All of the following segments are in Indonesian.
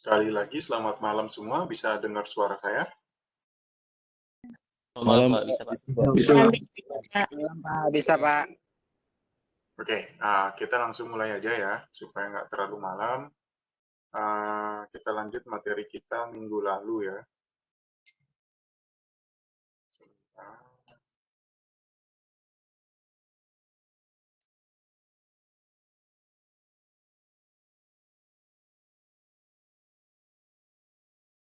Sekali lagi selamat malam semua, bisa dengar suara saya? Malam, Malam, Pak, bisa, Pak. Bisa. Bisa, Pak. Oke, kita langsung mulai aja ya, supaya nggak terlalu malam. Kita lanjut materi kita minggu lalu ya. Sebentar.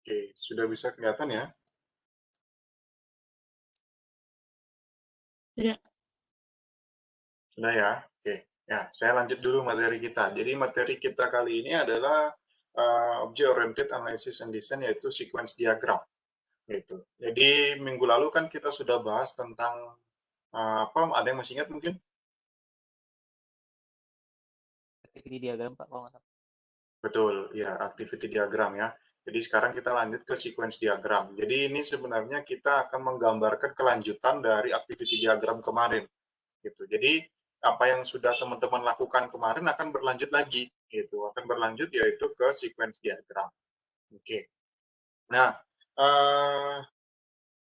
Oke, sudah bisa kelihatan ya? Sudah. Sudah ya? Oke, ya saya lanjut dulu materi kita. Jadi materi kita kali ini adalah Object Oriented Analysis and Design, yaitu sequence diagram. Gitu. Jadi minggu lalu kan kita sudah bahas tentang apa? Ada yang masih ingat mungkin? Activity diagram, Pak, kalau nggak salah. Betul, ya, activity diagram ya. Jadi sekarang kita lanjut ke sequence diagram. Jadi ini sebenarnya kita akan menggambarkan kelanjutan dari activity diagram kemarin. Gitu. Jadi apa yang sudah teman-teman lakukan kemarin akan berlanjut lagi. Gitu. Akan berlanjut yaitu ke sequence diagram. Oke. Nah,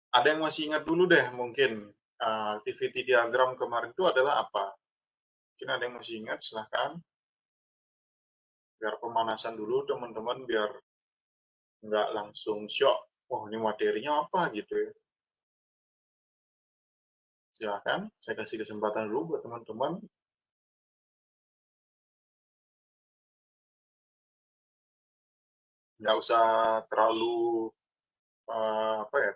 ada yang masih ingat dulu deh mungkin activity diagram kemarin itu adalah apa? Mungkin ada yang masih ingat, silahkan. Biar pemanasan dulu teman-teman, biar nggak langsung shock, oh ini materinya apa gitu ya. Silahkan, saya kasih kesempatan dulu buat teman-teman. Nggak usah terlalu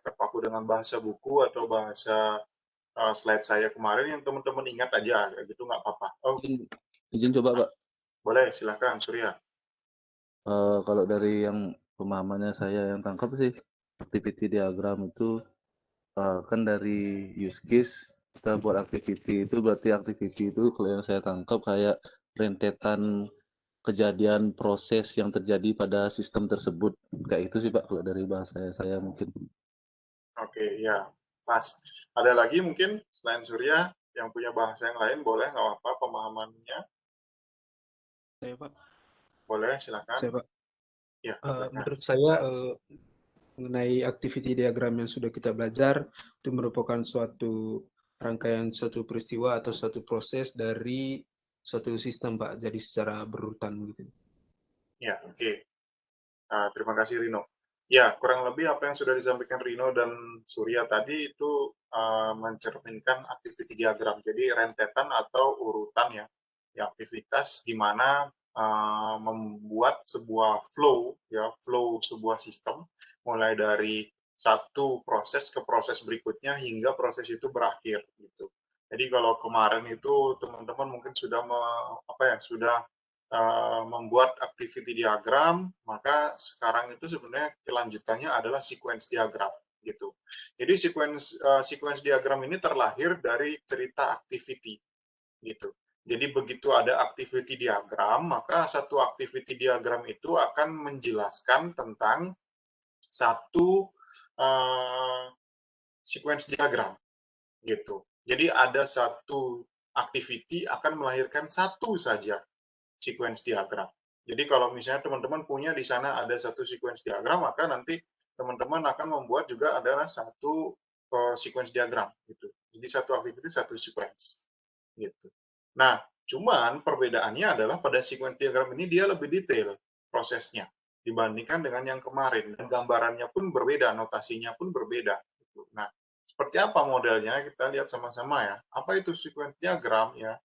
terpaku dengan bahasa buku atau bahasa slide saya kemarin, yang teman-teman ingat aja, gitu nggak apa-apa. Oh, izin coba, Pak. boleh, silahkan, Surya. Kalau dari yang pemahamannya saya yang tangkap sih, activity diagram itu kan dari use case kita buat activity itu, berarti activity itu kalau yang saya tangkap kayak rentetan kejadian proses yang terjadi pada sistem tersebut. Kayak itu sih, Pak, kalau dari bahasa saya mungkin. Oke, ya, pas. Ada lagi mungkin selain Surya yang punya bahasa yang lain, boleh, nggak apa-apa pemahamannya. Saya, Pak. Boleh, silahkan. Saya, Pak. Ya, silakan. Menurut saya mengenai activity diagram yang sudah kita belajar itu merupakan suatu rangkaian suatu peristiwa atau suatu proses dari suatu sistem, Pak. Jadi secara berurutan gitu. Ya, oke. Terima kasih Rino. Ya, kurang lebih apa yang sudah disampaikan Rino dan Surya tadi itu mencerminkan activity diagram. Jadi rentetan atau urutan ya, aktivitas di mana membuat sebuah flow ya, flow sebuah sistem mulai dari satu proses ke proses berikutnya hingga proses itu berakhir gitu. Jadi kalau kemarin itu teman-teman mungkin sudah sudah membuat activity diagram, maka sekarang itu sebenarnya kelanjutannya adalah sequence diagram gitu. Jadi sequence diagram ini terlahir dari cerita activity gitu. Jadi begitu ada activity diagram, maka satu activity diagram itu akan menjelaskan tentang satu sequence diagram gitu. Jadi ada satu activity akan melahirkan satu saja sequence diagram. Jadi kalau misalnya teman-teman punya di sana ada satu sequence diagram, maka nanti teman-teman akan membuat juga adalah satu sequence diagram gitu. Jadi satu activity satu sequence gitu. Nah, cuman perbedaannya adalah pada sequence diagram ini dia lebih detail prosesnya dibandingkan dengan yang kemarin, dan gambarannya pun berbeda, notasinya pun berbeda. Gitu. Nah, seperti apa modelnya? Kita lihat sama-sama ya. Apa itu sequence diagram ya?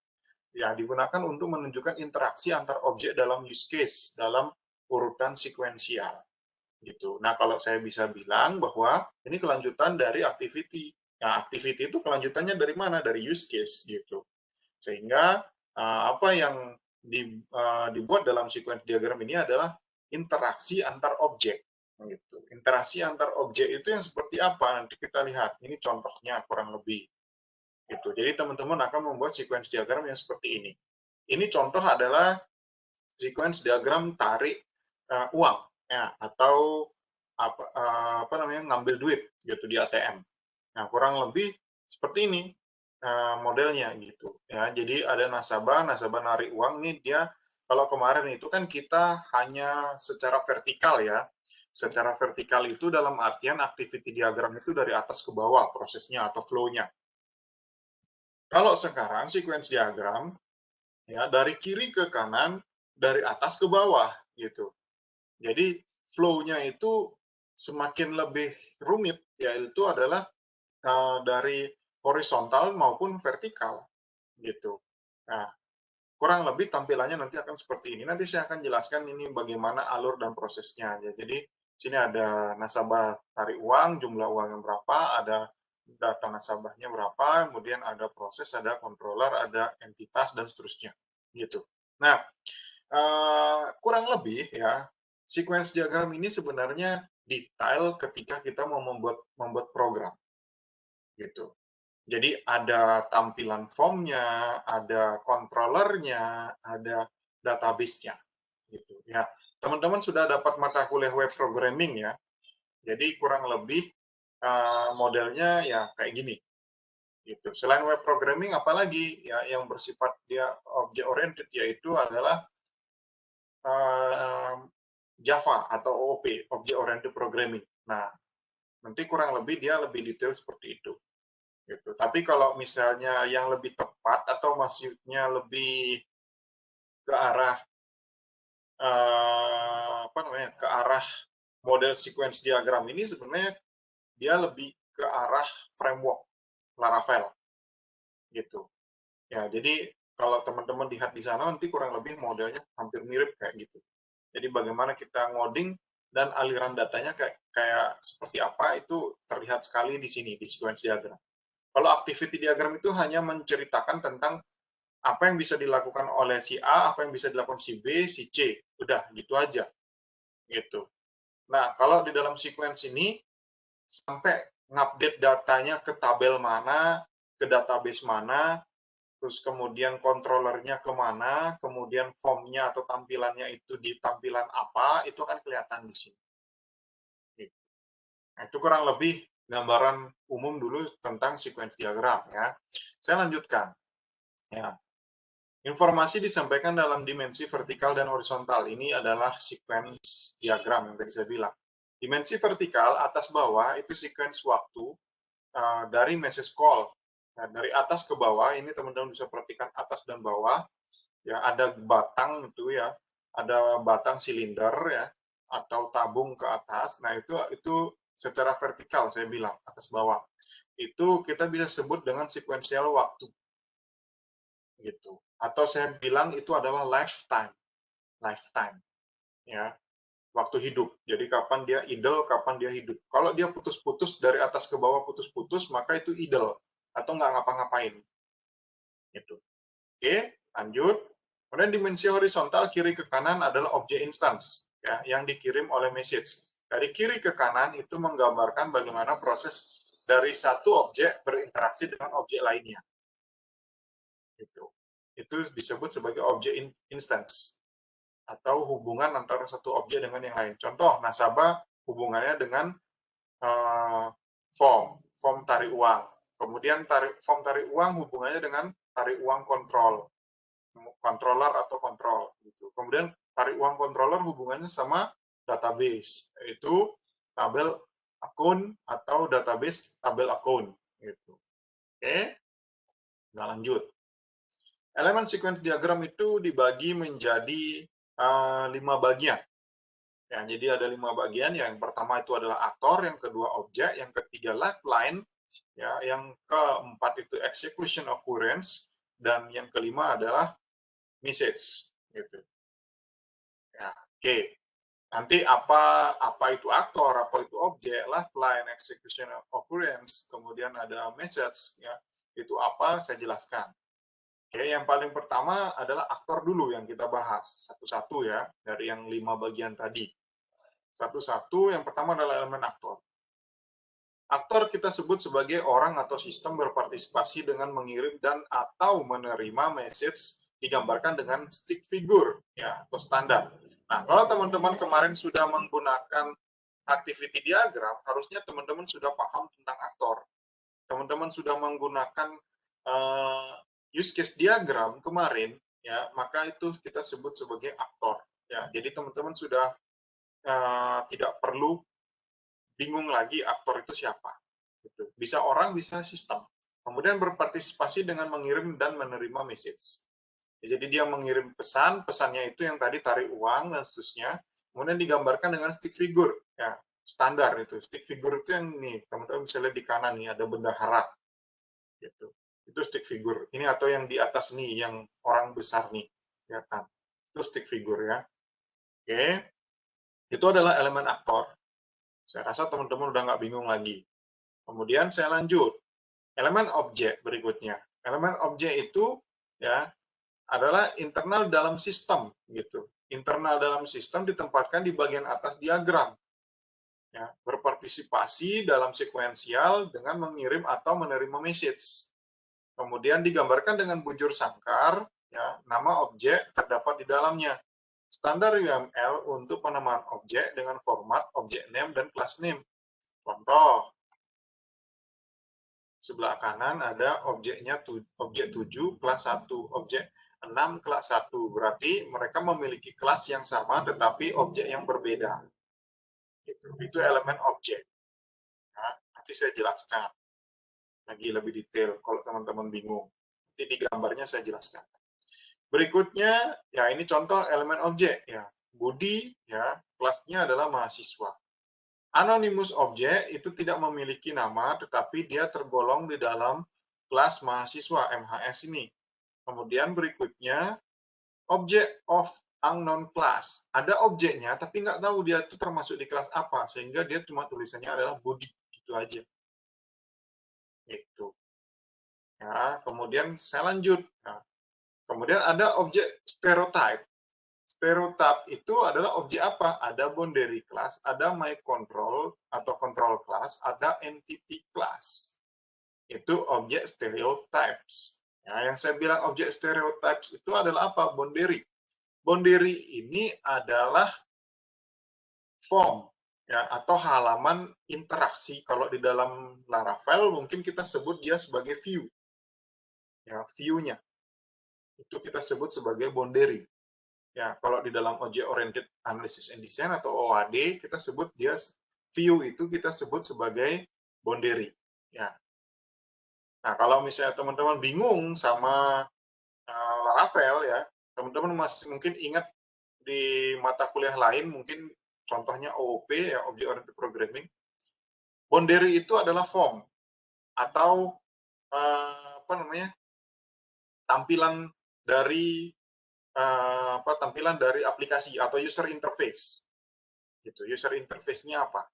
Ya, digunakan untuk menunjukkan interaksi antar objek dalam use case, dalam urutan sekuensial. Gitu. Nah, kalau saya bisa bilang bahwa ini kelanjutan dari activity. Nah, activity itu kelanjutannya dari mana? Dari use case. Gitu. Sehingga apa yang dibuat dalam sequence diagram ini adalah interaksi antar objek. Gitu. Interaksi antar objek itu yang seperti apa? Nanti kita lihat. Ini contohnya kurang lebih. Gitu. Jadi teman-teman akan membuat sequence diagram yang seperti ini. Ini contoh adalah sequence diagram tarik uang ya, atau apa namanya ngambil duit gitu di ATM. Nah, kurang lebih seperti ini modelnya gitu ya. Jadi ada nasabah narik uang nih, dia Kalau kemarin itu kan kita hanya secara vertikal ya. Secara vertikal itu dalam artian activity diagram itu dari atas ke bawah prosesnya atau flow-nya. Kalau sekarang sequence diagram ya dari kiri ke kanan, dari atas ke bawah gitu. Jadi flow-nya itu semakin lebih rumit, yaitu adalah dari horizontal maupun vertikal gitu. Nah, kurang lebih tampilannya nanti akan seperti ini. Nanti saya akan jelaskan ini bagaimana alur dan prosesnya. Ya, jadi sini ada nasabah tarik uang, jumlah uang yang berapa, ada data nasabahnya berapa, kemudian ada proses, ada controller, ada entitas dan seterusnya. Gitu. Nah, kurang lebih ya, sequence diagram ini sebenarnya detail ketika kita mau membuat program. Gitu. Jadi ada tampilan formnya, ada controllernya, ada database-nya. Gitu. Ya, teman-teman sudah dapat mata kuliah web programming ya. Jadi kurang lebih modelnya ya kayak gini. Gitu. Selain web programming, apalagi ya yang bersifat dia object oriented yaitu adalah Java atau OOP, Object Oriented Programming. Nah, nanti kurang lebih dia lebih detail seperti itu. Gitu. Tapi kalau misalnya yang lebih tepat atau maksudnya lebih ke arah ke arah model sequence diagram ini sebenarnya dia lebih ke arah framework Laravel gitu. Ya, jadi kalau teman-teman lihat di sana nanti kurang lebih modelnya hampir mirip kayak gitu. Jadi bagaimana kita ngoding dan aliran datanya kayak seperti apa itu terlihat sekali di sini di sequence diagram. Kalau activity diagram itu hanya menceritakan tentang apa yang bisa dilakukan oleh si A, apa yang bisa dilakukan si B, si C. Udah, gitu aja. Gitu. Nah, kalau di dalam sequence ini, sampai ngupdate datanya ke tabel mana, ke database mana, terus kemudian controllernya kemana, kemudian formnya atau tampilannya itu di tampilan apa, itu akan kelihatan di sini. Gitu. Nah, itu kurang lebih gambaran umum dulu tentang sequence diagram ya. Saya lanjutkan. Ya. Informasi disampaikan dalam dimensi vertikal dan horizontal. Ini adalah sequence diagram yang tadi saya bilang. Dimensi vertikal atas bawah itu sequence waktu dari message call. Nah, dari atas ke bawah ini teman-teman bisa perhatikan atas dan bawah. Ya, ada batang itu ya, ada batang silinder ya, atau tabung ke atas. Nah, itu secara vertikal saya bilang atas bawah. Itu kita bisa sebut dengan sekuensial waktu. Gitu. Atau saya bilang itu adalah lifetime ya, waktu hidup. Jadi kapan dia idle, kapan dia hidup. Kalau dia putus-putus dari atas ke bawah putus-putus, maka itu idle atau nggak ngapa-ngapain. Gitu. Oke, lanjut. Kemudian dimensi horizontal kiri ke kanan adalah objek instance ya, yang dikirim oleh message. Dari kiri ke kanan itu menggambarkan bagaimana proses dari satu objek berinteraksi dengan objek lainnya. Gitu. Itu disebut sebagai objek instance atau hubungan antara satu objek dengan yang lain. Contoh, nasabah hubungannya dengan form tarik uang. Kemudian form tarik uang hubungannya dengan tarik uang controller atau kontrol. Gitu. Kemudian tarik uang controller hubungannya sama database, yaitu tabel akun atau database tabel akun. Gitu. Oke, nah lanjut. Elemen sequence diagram itu dibagi menjadi 5 bagian. Ya, jadi ada 5 bagian. Yang pertama itu adalah aktor, yang kedua objek, yang ketiga lifeline, ya, yang keempat itu execution occurrence, dan yang kelima adalah message. Gitu. Ya, oke. Nanti apa itu aktor, apa itu objek, lifeline, execution occurrence, kemudian ada message, ya, itu apa saya jelaskan. Oke, yang paling pertama adalah aktor dulu yang kita bahas satu-satu ya dari yang 5 bagian tadi. Satu-satu, yang pertama adalah elemen aktor. Aktor kita sebut sebagai orang atau sistem berpartisipasi dengan mengirim dan atau menerima message digambarkan dengan stick figure ya atau standar. Nah, kalau teman-teman kemarin sudah menggunakan activity diagram, harusnya teman-teman sudah paham tentang aktor. Teman-teman sudah menggunakan use case diagram kemarin, ya, maka itu kita sebut sebagai aktor. Ya, jadi teman-teman sudah tidak perlu bingung lagi aktor itu siapa. Gitu. Bisa orang, bisa sistem. Kemudian berpartisipasi dengan mengirim dan menerima message. Ya, jadi dia mengirim pesan, pesannya itu yang tadi tarik uang dan seterusnya. Kemudian digambarkan dengan stick figure. Ya, standar itu. Stick figure itu yang nih, teman-teman bisa lihat di kanan nih, ada bendahara. Gitu. Itu stick figure. Ini atau yang di atas nih, yang orang besar nih. Kelihatan. Itu stick figure ya. Oke. Itu adalah elemen aktor. Saya rasa teman-teman udah nggak bingung lagi. Kemudian saya lanjut. Elemen objek berikutnya. Elemen objek itu ya adalah internal dalam sistem gitu. Internal dalam sistem ditempatkan di bagian atas diagram. Ya, berpartisipasi dalam sekuensial dengan mengirim atau menerima message. Kemudian digambarkan dengan bujur sangkar, ya, nama objek terdapat di dalamnya. Standar UML untuk penamaan objek dengan format objek name dan class name. Contoh, sebelah kanan ada objeknya objek 7 kelas 1, objek 6 kelas 1. Berarti mereka memiliki kelas yang sama tetapi objek yang berbeda. Itu elemen objek. Nah, nanti saya jelaskan lagi lebih detail kalau teman-teman bingung. Nanti di gambarnya saya jelaskan. Berikutnya, ya ini contoh elemen objek ya. Budi ya, kelasnya adalah mahasiswa. Anonymous object itu tidak memiliki nama, tetapi dia tergolong di dalam kelas mahasiswa MHS ini. Kemudian berikutnya, object of unknown class. Ada objeknya, tapi nggak tahu dia itu termasuk di kelas apa, sehingga dia cuma tulisannya adalah Budi, gitu aja. Gitu. Ya, kemudian saya lanjut. Nah, kemudian ada objek stereotype. Stereotype itu adalah objek apa? Ada boundary class, ada my control atau control class, ada entity class. Itu objek stereotypes. Ya, yang saya bilang objek stereotypes itu adalah apa? Boundary. Boundary ini adalah form ya atau halaman interaksi. Kalau di dalam Laravel mungkin kita sebut dia sebagai view. Ya, view-nya. Itu kita sebut sebagai boundary. Ya, kalau di dalam Object Oriented Analysis and Design atau OAD, kita sebut dia view itu kita sebut sebagai boundary. Ya. Nah, kalau misalnya teman-teman bingung sama Laravel ya, teman-teman masih mungkin ingat di mata kuliah lain, mungkin contohnya OOP ya, Object Oriented Programming. Boundary itu adalah form atau apa namanya? Tampilan dari tampilan dari aplikasi atau user interface. Gitu. User interface-nya apa?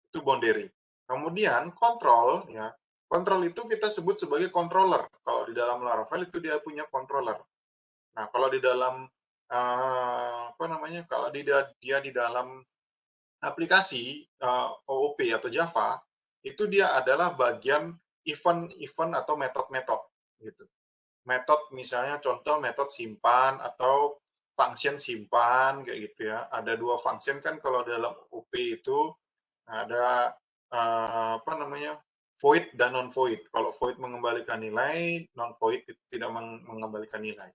Itu boundary. Kemudian control ya. Control itu kita sebut sebagai controller. Kalau di dalam Laravel itu dia punya controller. Nah, kalau di dalam apa namanya? Kalau dia di dalam aplikasi OOP atau Java, itu dia adalah bagian event-event atau metode-metode gitu. Metode misalnya contoh metode simpan atau function simpan kayak gitu ya. Ada dua function kan kalau dalam OOP itu ada apa namanya? Void dan non void. Kalau void mengembalikan nilai, non void tidak mengembalikan nilai.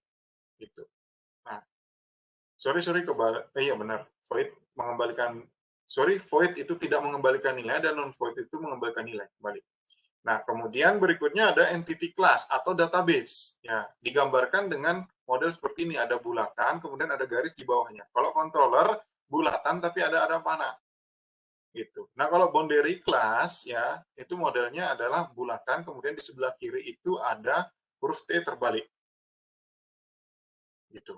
Gitu. Nah, sorry iya benar. Void mengembalikan void itu tidak mengembalikan nilai dan non void itu mengembalikan nilai kembali. Nah, kemudian berikutnya ada entity class atau database. Ya, digambarkan dengan model seperti ini, ada bulatan, kemudian ada garis di bawahnya. Kalau controller bulatan tapi ada panah. Gitu. Nah, kalau boundary class ya, itu modelnya adalah bulatan, kemudian di sebelah kiri itu ada huruf T terbalik. Gitu.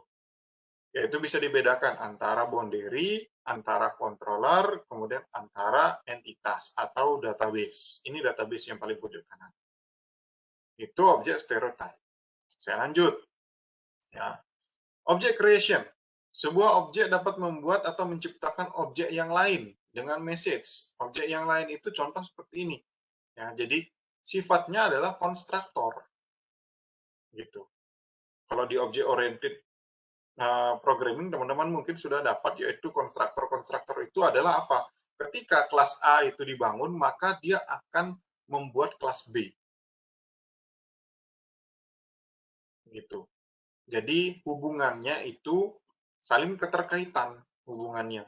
Ya, itu bisa dibedakan antara boundary, antara controller, kemudian antara entitas atau database. Ini database yang paling pojok kanan. Itu objek stereotype. Saya lanjut. Ya. Object creation. Sebuah objek dapat membuat atau menciptakan objek yang lain dengan message. Objek yang lain itu contoh seperti ini. Ya, jadi sifatnya adalah konstruktor. Gitu. Kalau di object oriented programming teman-teman mungkin sudah dapat, yaitu konstruktor itu adalah apa? Ketika kelas A itu dibangun, maka dia akan membuat kelas B. Gitu. Jadi hubungannya itu saling keterkaitan hubungannya.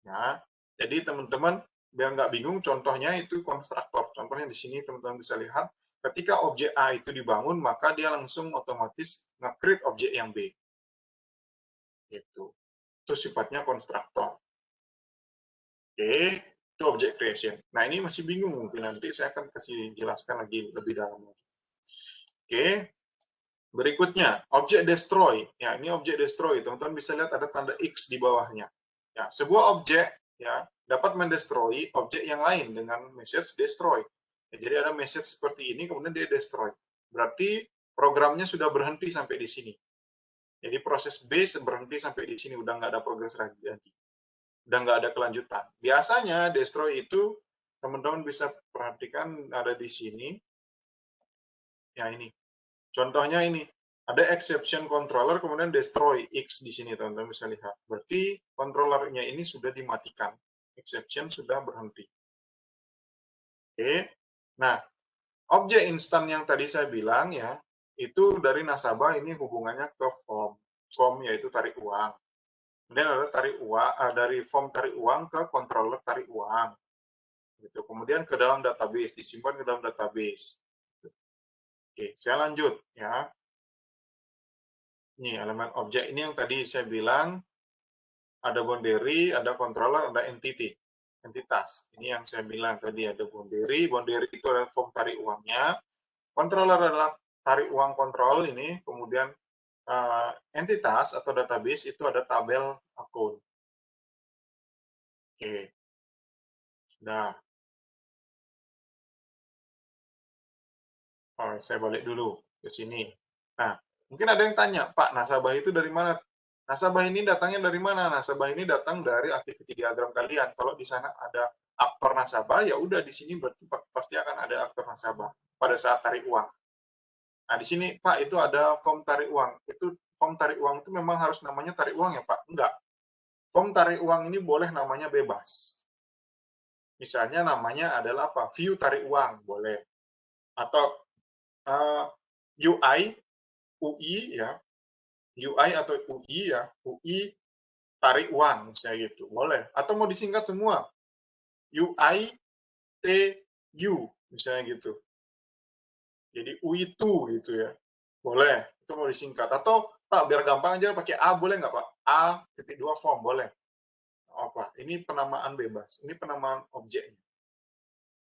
Ya, jadi teman-teman biar nggak bingung, contohnya itu konstruktor. Contohnya di sini teman-teman bisa lihat, ketika objek A itu dibangun, maka dia langsung otomatis nge-create objek yang B. Gitu. Itu sifatnya konstruktor. Oke, itu object creation. Nah, ini masih bingung mungkin, nanti saya akan kasih jelaskan lagi lebih dalam. Oke, berikutnya object destroy. Ya, ini object destroy. Teman-teman bisa lihat ada tanda X di bawahnya. Ya, sebuah objek ya dapat mendestroy objek yang lain dengan message destroy. Ya, jadi ada message seperti ini, kemudian dia destroy. Berarti programnya sudah berhenti sampai di sini. Jadi proses B berhenti sampai di sini, udah nggak ada progres lagi. Udah nggak ada kelanjutan. Biasanya destroy itu teman-teman bisa perhatikan ada di sini. Ya ini. Contohnya ini. Ada exception controller kemudian destroy X di sini teman-teman bisa lihat. Berarti controllernya ini sudah dimatikan. Exception sudah berhenti. Oke. Nah, objek instan yang tadi saya bilang ya, itu dari nasabah ini hubungannya ke form. Form yaitu tarik uang. Kemudian ada tarik uang dari form tarik uang ke controller tarik uang. Gitu. Kemudian ke dalam database, disimpan ke dalam database. Oke, saya lanjut ya. Ini elemen objek ini yang tadi saya bilang ada boundary, ada controller, ada entity, entitas. Ini yang saya bilang tadi ada boundary. Boundary itu adalah form tarik uangnya. Controller adalah tarik uang kontrol ini. Kemudian entitas atau database itu ada tabel akun. Oke, sudah. Oh, saya balik dulu ke sini. Nah, mungkin ada yang tanya, Pak, nasabah itu dari mana? Nasabah ini datangnya dari mana? Nasabah ini datang dari activity diagram kalian. Kalau di sana ada aktor nasabah, ya udah di sini berarti pasti akan ada aktor nasabah pada saat tarik uang. Nah, di sini, Pak, itu ada form tarik uang. Itu form tarik uang itu memang harus namanya tarik uang ya, Pak? Enggak. Form tarik uang ini boleh namanya bebas. Misalnya namanya adalah apa? View tarik uang, boleh. Atau UI ya, UI atau UI ya, UI tarik uang, misalnya gitu, boleh. Atau mau disingkat semua, UI TU, misalnya gitu. Jadi UI2 gitu ya, boleh. Itu mau disingkat. Atau Pak, biar gampang aja pakai A, boleh nggak Pak? A.2 form, boleh. Apa? Ini penamaan bebas. Ini penamaan objeknya.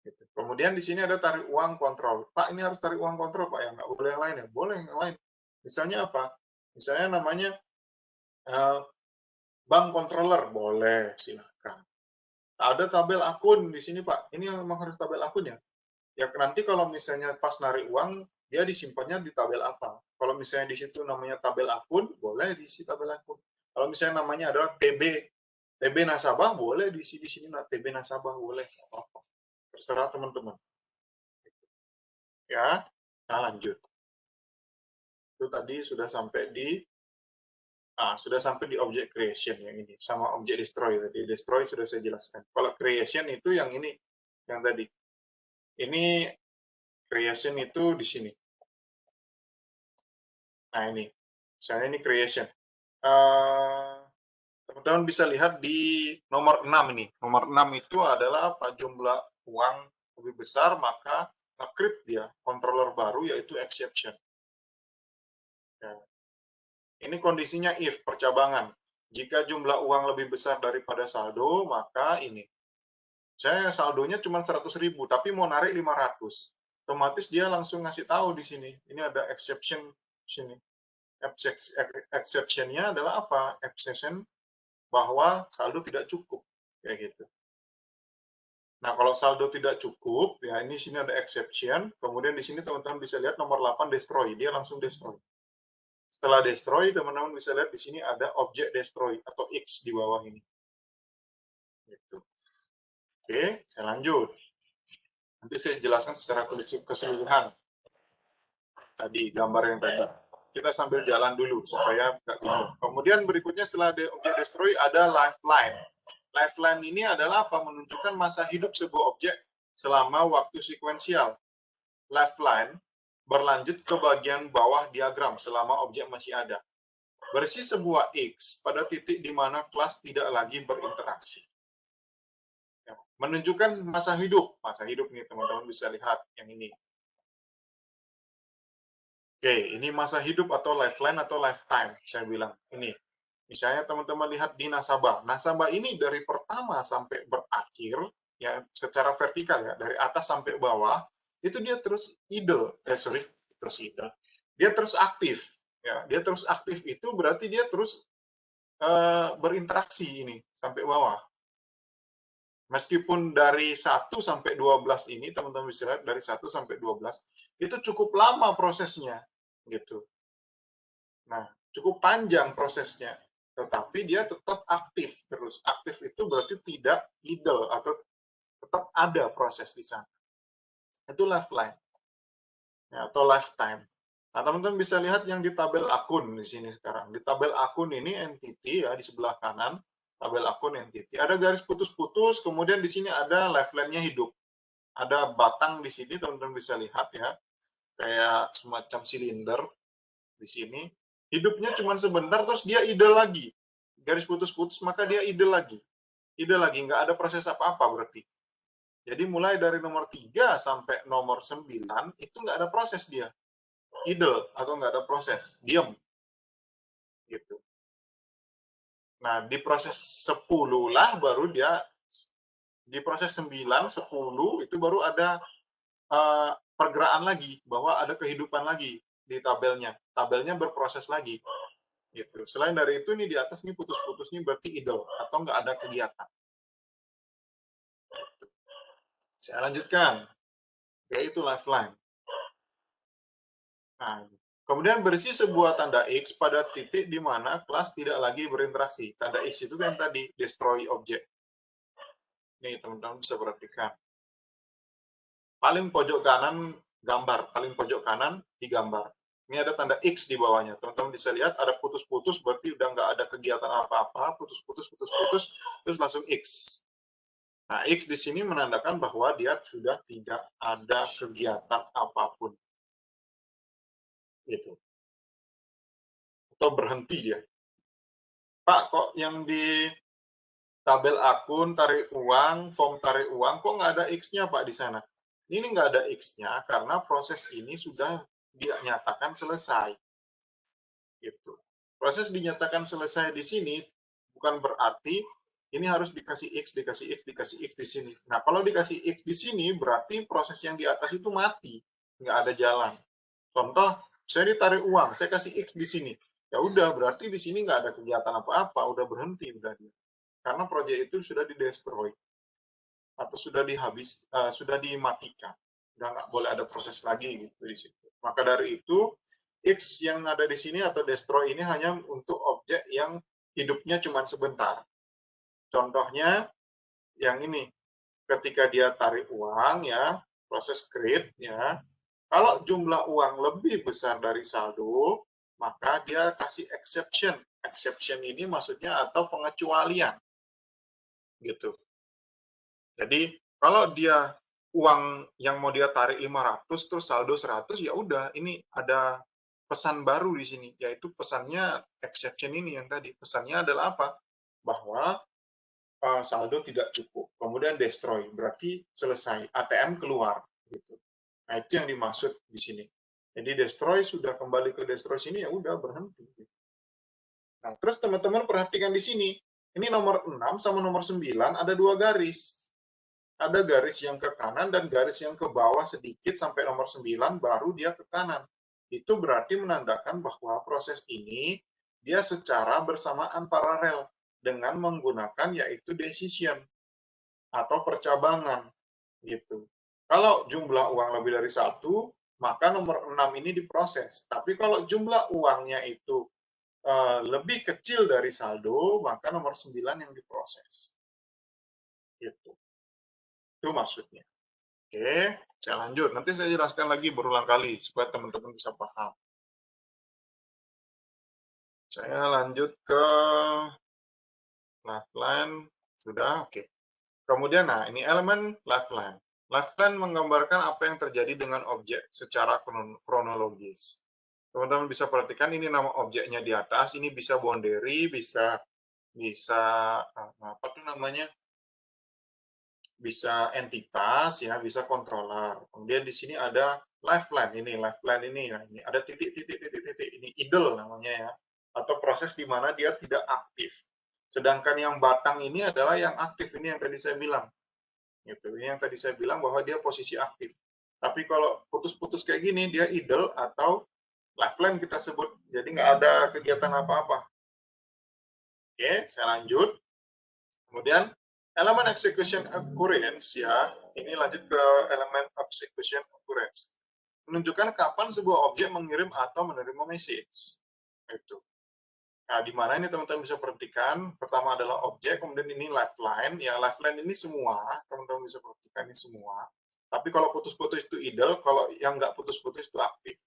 Gitu. Kemudian di sini ada tarik uang kontrol. Pak, ini harus tarik uang kontrol, Pak, ya nggak boleh yang lain ya? Boleh yang lain. Misalnya apa? Misalnya namanya bank controller, boleh, silakan. Ada tabel akun di sini, Pak. Ini memang harus tabel akun ya. Ya nanti kalau misalnya pas narik uang, dia disimpannya di tabel apa? Kalau misalnya di situ namanya tabel akun, boleh diisi tabel akun. Kalau misalnya namanya adalah TB nasabah, boleh diisi di sini TB nasabah, boleh. Terserah teman-teman. Ya, kita lanjut. Itu tadi sudah sampai di object creation yang ini sama object destroy tadi. Destroy sudah saya jelaskan. Kalau creation itu yang ini, yang tadi. Ini creation itu di sini. Nah ini, misalnya ini creation. Teman-teman bisa lihat di nomor 6 ini. Nomor 6 itu adalah apa? Jumlah uang lebih besar, maka nge-create dia controller baru yaitu exception. Ya. Ini kondisinya if, percabangan. Jika jumlah uang lebih besar daripada saldo, maka ini. Saya saldonya cuma 100.000, tapi mau narik 500. Otomatis dia langsung ngasih tahu di sini. Ini ada exception sini. Exception-nya adalah apa? Exception bahwa saldo tidak cukup. Kayak gitu. Nah, kalau saldo tidak cukup, ya ini sini ada exception. Kemudian di sini teman-teman bisa lihat nomor 8 destroy. Dia langsung destroy. Setelah destroy, teman-teman bisa lihat di sini ada object destroy atau X di bawah ini. Gitu. Oke, saya lanjut. Nanti saya jelaskan secara keseluruhan. Tadi, gambar yang tadi. Kita sambil jalan dulu, supaya nggak bingung. Kemudian berikutnya setelah object destroy, ada lifeline. Lifeline ini adalah apa? Menunjukkan masa hidup sebuah objek selama waktu sekuensial. Lifeline berlanjut ke bagian bawah diagram selama objek masih ada. Berisi sebuah X pada titik di mana kelas tidak lagi berinteraksi. Ya, menunjukkan masa hidup. Masa hidup nih teman-teman bisa lihat yang ini. Oke, ini masa hidup atau lifeline atau lifetime, saya bilang. Ini. Misalnya teman-teman lihat di nasabah. Nasabah ini dari pertama sampai berakhir, ya secara vertikal ya, dari atas sampai bawah, itu dia terus idle. Terus idle. Dia terus aktif. Ya, dia terus aktif itu berarti dia terus berinteraksi ini sampai bawah. Meskipun dari 1 sampai 12 ini, teman-teman bisa lihat dari 1 sampai 12, itu cukup lama prosesnya. Gitu. Nah, cukup panjang prosesnya. Tetapi dia tetap aktif terus. Aktif itu berarti tidak idle atau tetap ada proses di sana. Itu lifeline. Ya, atau lifetime. Nah, teman-teman bisa lihat yang di tabel akun di sini sekarang. Di tabel akun ini entity ya di sebelah kanan, tabel akun entity. Ada garis putus-putus, kemudian di sini ada lifeline-nya hidup. Ada batang di sini teman-teman bisa lihat ya. Kayak semacam silinder di sini. Hidupnya cuma sebentar terus dia idle lagi. Garis putus-putus maka dia idle lagi. Idle lagi, nggak ada proses apa-apa berarti. Jadi mulai dari nomor 3 sampai nomor 9 itu nggak ada proses dia. Idle atau nggak ada proses, diam gitu. Nah, di proses 10 lah baru dia, di proses 9, 10 itu baru ada pergerakan lagi, bahwa ada kehidupan lagi di tabelnya. Tabelnya berproses lagi. Gitu. Selain dari itu, nih di atas nih putus-putus nih berarti idle atau nggak ada kegiatan. Gitu. Saya lanjutkan. Yaitu lifeline. Nah, kemudian berisi sebuah tanda X pada titik di mana kelas tidak lagi berinteraksi. Tanda X itu yang tadi, destroy object. Nih, teman-teman bisa perhatikan. Paling pojok kanan gambar, paling pojok kanan digambar. Ini ada tanda X di bawahnya. Teman-teman bisa lihat ada putus-putus, berarti udah nggak ada kegiatan apa-apa, putus-putus, terus langsung X. Nah, X di sini menandakan bahwa dia sudah tidak ada kegiatan apapun. Gitu. Atau berhenti dia. Pak, kok yang di tabel akun tarik uang, form tarik uang, kok nggak ada X-nya Pak di sana? Ini nggak ada X-nya karena proses ini sudah dinyatakan selesai. Gitu. Proses dinyatakan selesai di sini bukan berarti ini harus dikasih X, dikasih X, dikasih X di sini. Nah, kalau dikasih X di sini berarti proses yang di atas itu mati, nggak ada jalan. Contoh, saya ditarik uang, saya kasih X di sini. Ya udah, berarti di sini nggak ada kegiatan apa-apa, udah berhenti udah dia. Karena proyek itu sudah di-destroy atau sudah sudah dimatikan. Udah nggak boleh ada proses lagi gitu di situ. Maka dari itu, X yang ada di sini atau destroy ini hanya untuk objek yang hidupnya cuma sebentar. Contohnya yang ini, ketika dia tarik uang ya, proses create ya, kalau jumlah uang lebih besar dari saldo, maka dia kasih exception. Exception ini maksudnya atau pengecualian. Gitu. Jadi kalau dia uang yang mau dia tarik 500 terus saldo 100 ya udah ini ada pesan baru di sini yaitu pesannya exception ini yang tadi. Pesannya adalah apa? Bahwa saldo tidak cukup. Kemudian destroy berarti selesai. ATM keluar gitu. Nah, itu yang dimaksud di sini. Jadi destroy sudah kembali ke destroy sini ya udah berhenti. Nah, terus teman-teman perhatikan di sini. Ini nomor 6 sama nomor 9 ada 2 garis. Ada garis yang ke kanan dan garis yang ke bawah sedikit sampai nomor 9 baru dia ke kanan. Itu berarti menandakan bahwa proses ini dia secara bersamaan paralel dengan menggunakan yaitu decision atau percabangan gitu. Kalau jumlah uang lebih dari 1, maka nomor 6 ini diproses. Tapi kalau jumlah uangnya itu lebih kecil dari saldo, maka nomor 9 yang diproses. Gitu. Itu maksudnya. Oke, saya lanjut. Nanti saya jelaskan lagi berulang kali supaya teman-teman bisa paham. Saya lanjut ke lifeline. Sudah, oke. Kemudian, nah ini elemen lifeline. Lifeline menggambarkan apa yang terjadi dengan objek secara kronologis. Teman-teman bisa perhatikan ini nama objeknya di atas, ini bisa boundary, bisa apa tuh namanya? Bisa entitas ya, bisa controller. Kemudian di sini ada lifeline ini, nah, ini ada titik ini idle namanya ya, atau proses di mana dia tidak aktif. Sedangkan yang batang ini adalah yang aktif, ini yang tadi saya bilang. Gitu. Ini yang tadi saya bilang bahwa dia posisi aktif. Tapi kalau putus-putus kayak gini, dia idle atau lifeline kita sebut. Jadi nggak ada kegiatan apa-apa. Oke, saya lanjut. Kemudian elemen execution occurrence ya, ini lanjut ke elemen execution occurrence. Menunjukkan kapan sebuah objek mengirim atau menerima message. Itu. Nah, di mana ini teman-teman bisa perhatikan, pertama adalah objek, kemudian ini lifeline. Ya, lifeline ini semua, teman-teman bisa perhatikan ini semua. Tapi kalau putus-putus itu idle, kalau yang nggak putus-putus itu aktif.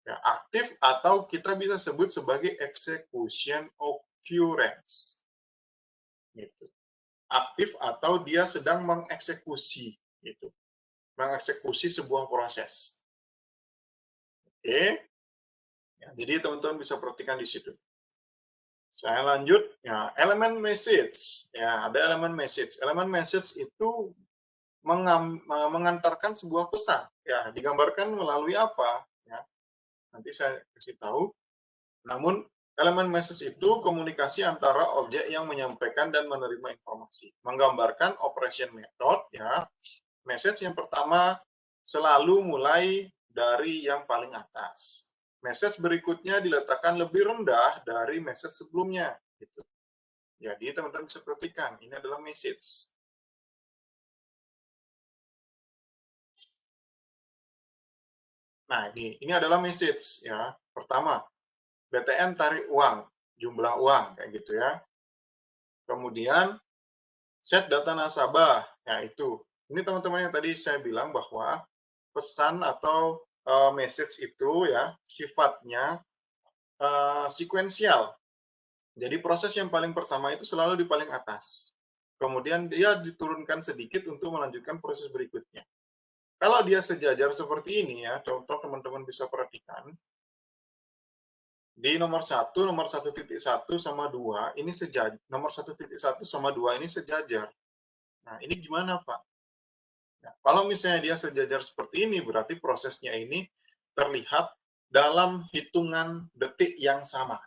Ya, aktif atau kita bisa sebut sebagai execution occurrence. Gitu. Aktif atau dia sedang mengeksekusi. Gitu. Mengeksekusi sebuah proses. Oke. Ya, jadi teman-teman bisa perhatikan di situ. Saya lanjut, ya, elemen message. Ya, ada elemen message. Elemen message itu mengantarkan sebuah pesan. Ya, digambarkan melalui apa? Ya, nanti saya kasih tahu. Namun, elemen message itu komunikasi antara objek yang menyampaikan dan menerima informasi. Menggambarkan operation method. Ya, message yang pertama selalu mulai dari yang paling atas. Message berikutnya diletakkan lebih rendah dari message sebelumnya. Gitu. Jadi teman-teman bisa perhatikan, ini adalah message. Nah, ini adalah message ya. Pertama, BTN tarik uang, jumlah uang kayak gitu ya. Kemudian set data nasabah, ya itu. Ini teman-teman yang tadi saya bilang bahwa pesan atau message itu ya sifatnya sekuensial. Jadi proses yang paling pertama itu selalu di paling atas. Kemudian dia diturunkan sedikit untuk melanjutkan proses berikutnya. Kalau dia sejajar seperti ini ya, contoh teman-teman bisa perhatikan. Di nomor 1.1 sama 2, ini sejajar. Nomor 1.1 sama 2 ini sejajar. Nah, ini gimana, Pak? Nah, kalau misalnya dia sejajar seperti ini, berarti prosesnya ini terlihat dalam hitungan detik yang sama.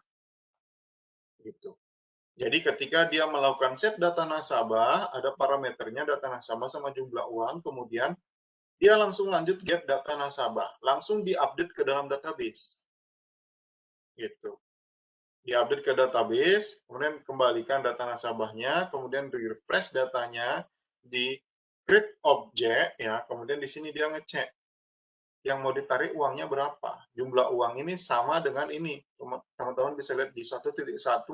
Gitu. Jadi ketika dia melakukan set data nasabah, ada parameternya data nasabah sama jumlah uang, kemudian dia langsung lanjut get data nasabah, langsung diupdate ke dalam database. Gitu. Diupdate ke database, kemudian kembalikan data nasabahnya, kemudian refresh datanya, di create object, ya, kemudian di sini dia ngecek yang mau ditarik uangnya berapa. Jumlah uang ini sama dengan ini. Teman-teman bisa lihat di 1.1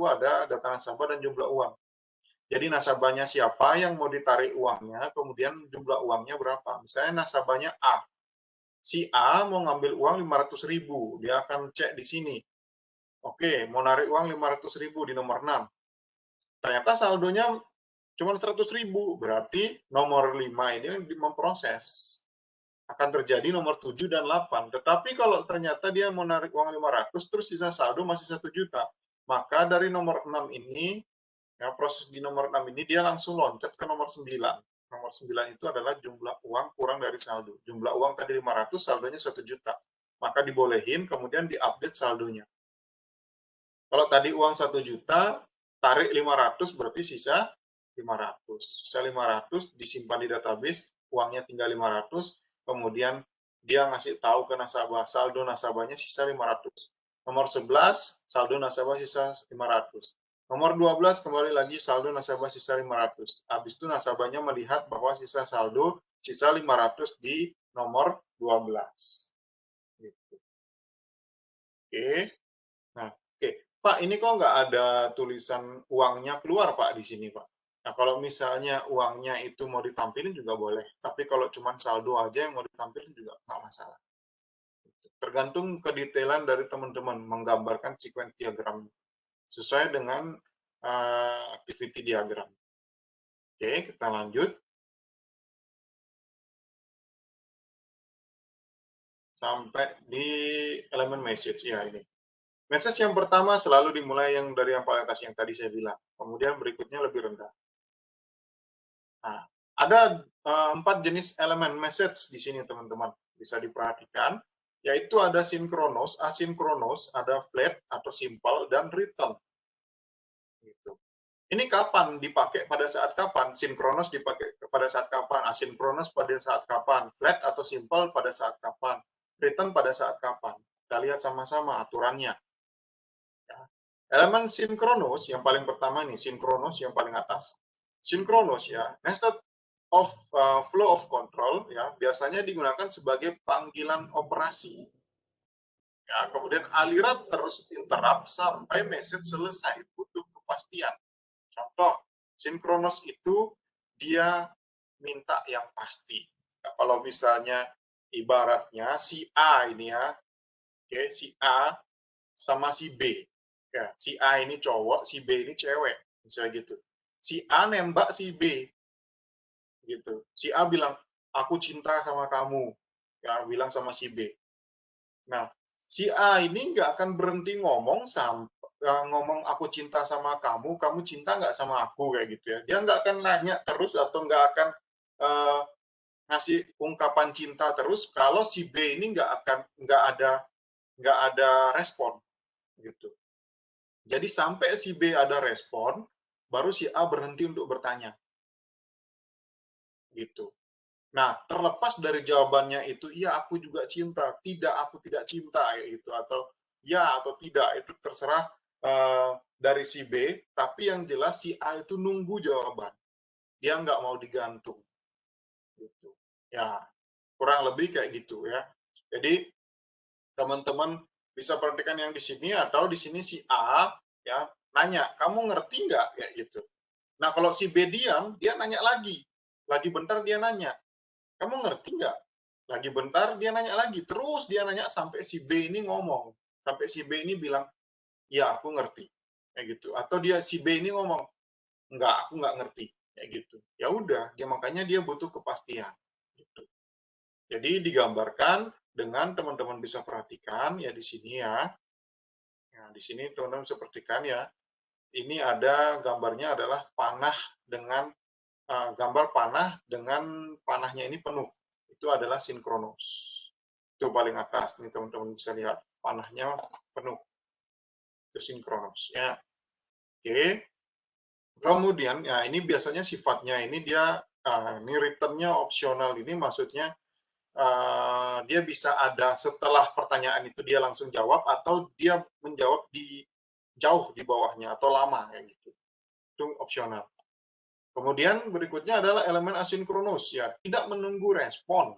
ada data nasabah dan jumlah uang. Jadi nasabahnya siapa yang mau ditarik uangnya, kemudian jumlah uangnya berapa. Misalnya nasabahnya A. Si A mau ngambil uang 500.000, dia akan cek di sini. Oke, mau narik uang 500.000 di nomor 6. Ternyata saldonya cuma 100.000, berarti nomor 5 ini memproses. Akan terjadi nomor 7 dan 8. Tetapi kalau ternyata dia mau narik uang 500, terus sisa saldo masih 1 juta. Maka dari nomor 6 ini, ya, proses di nomor 6 ini dia langsung loncat ke nomor 9. Nomor 9 itu adalah jumlah uang kurang dari saldo. Jumlah uang tadi 500, saldonya 1 juta. Maka dibolehin, kemudian diupdate saldonya. Kalau tadi uang 1 juta, tarik 500, berarti sisa 500. Sisa 500 disimpan di database, uangnya tinggal 500, kemudian dia ngasih tahu ke nasabah, saldo nasabahnya sisa 500. Nomor 11, saldo nasabah sisa 500. Nomor 12, kembali lagi saldo nasabah sisa 500. Habis itu nasabahnya melihat bahwa sisa saldo sisa 500 di nomor 12. Gitu. Oke. Nah, oke. Pak, ini kok nggak ada tulisan uangnya keluar, Pak, di sini, Pak? Nah, kalau misalnya uangnya itu mau ditampilin juga boleh. Tapi kalau cuma saldo aja yang mau ditampilin juga nggak masalah. Tergantung kedetailan dari teman-teman menggambarkan sequence diagram sesuai dengan activity diagram. Oke, kita lanjut. sampai di elemen message ya ini. Message yang pertama selalu dimulai yang dari yang paling atas yang tadi saya bilang. Kemudian berikutnya lebih rendah. Nah, ada 4 jenis elemen message di sini teman-teman. Bisa diperhatikan, yaitu ada sinkronos, asinkronos, ada flat atau simple, dan return. Gitu. Ini kapan dipakai, pada saat kapan? Sinkronos dipakai pada saat kapan? Asinkronos pada saat kapan? Flat atau simple pada saat kapan? Return pada saat kapan? Kita lihat sama-sama aturannya. Ya. Elemen sinkronos yang paling pertama nih, sinkronos yang paling atas. Sinkronos ya, method of flow of control ya, biasanya digunakan sebagai panggilan operasi. Ya, kemudian aliran terus interrupt sampai message selesai, butuh kepastian. Contoh, sinkronos itu dia minta yang pasti. Nah, kalau misalnya ibaratnya si A ini ya, oke, si A sama si B. Ya, si A ini cowok, si B ini cewek, misalnya gitu. Si A nembak si B, gitu. Si A bilang, aku cinta sama kamu, ya bilang sama si B. Nah, si A ini nggak akan berhenti ngomong sampai ngomong aku cinta sama kamu cinta nggak sama aku kayak gitu ya. Dia nggak akan nanya terus atau nggak akan ngasih ungkapan cinta terus kalau si B ini nggak ada respon gitu. Jadi sampai si B ada respon, baru si A berhenti untuk bertanya. Gitu. Nah, terlepas dari jawabannya itu, iya aku juga cinta, tidak aku tidak cinta, gitu, atau ya atau tidak, itu terserah dari si B, tapi yang jelas si A itu nunggu jawaban. Dia nggak mau digantung. Gitu. Ya, kurang lebih kayak gitu ya. Jadi, teman-teman bisa perhatikan yang di sini, atau di sini si A ya nanya, kamu ngerti nggak? Kayak gitu. Nah, kalau si B diam, dia nanya lagi. Lagi bentar dia nanya, kamu ngerti nggak? Lagi bentar dia nanya lagi, terus dia nanya sampai si B ini ngomong, sampai si B ini bilang, ya aku ngerti, kayak gitu. Atau si B ini ngomong, enggak, aku nggak ngerti, kayak gitu. Ya udah, makanya dia butuh kepastian. Gitu. Jadi digambarkan dengan teman-teman bisa perhatikan ya di sini ya. Nah, di sini teman-teman bisa perhatikan ya. Ini ada gambarnya adalah panah dengan gambar panah dengan panahnya ini penuh. Itu adalah sinkronos. Itu paling atas nih teman-teman bisa lihat panahnya penuh. Itu sinkronos ya. Oke. Kemudian ya ini biasanya sifatnya ini dia ini returnnya opsional, ini maksudnya dia bisa ada setelah pertanyaan itu dia langsung jawab atau dia menjawab di jauh di bawahnya atau lama kayak gitu. Itu opsional. Kemudian berikutnya adalah elemen asinkronus ya, tidak menunggu respon.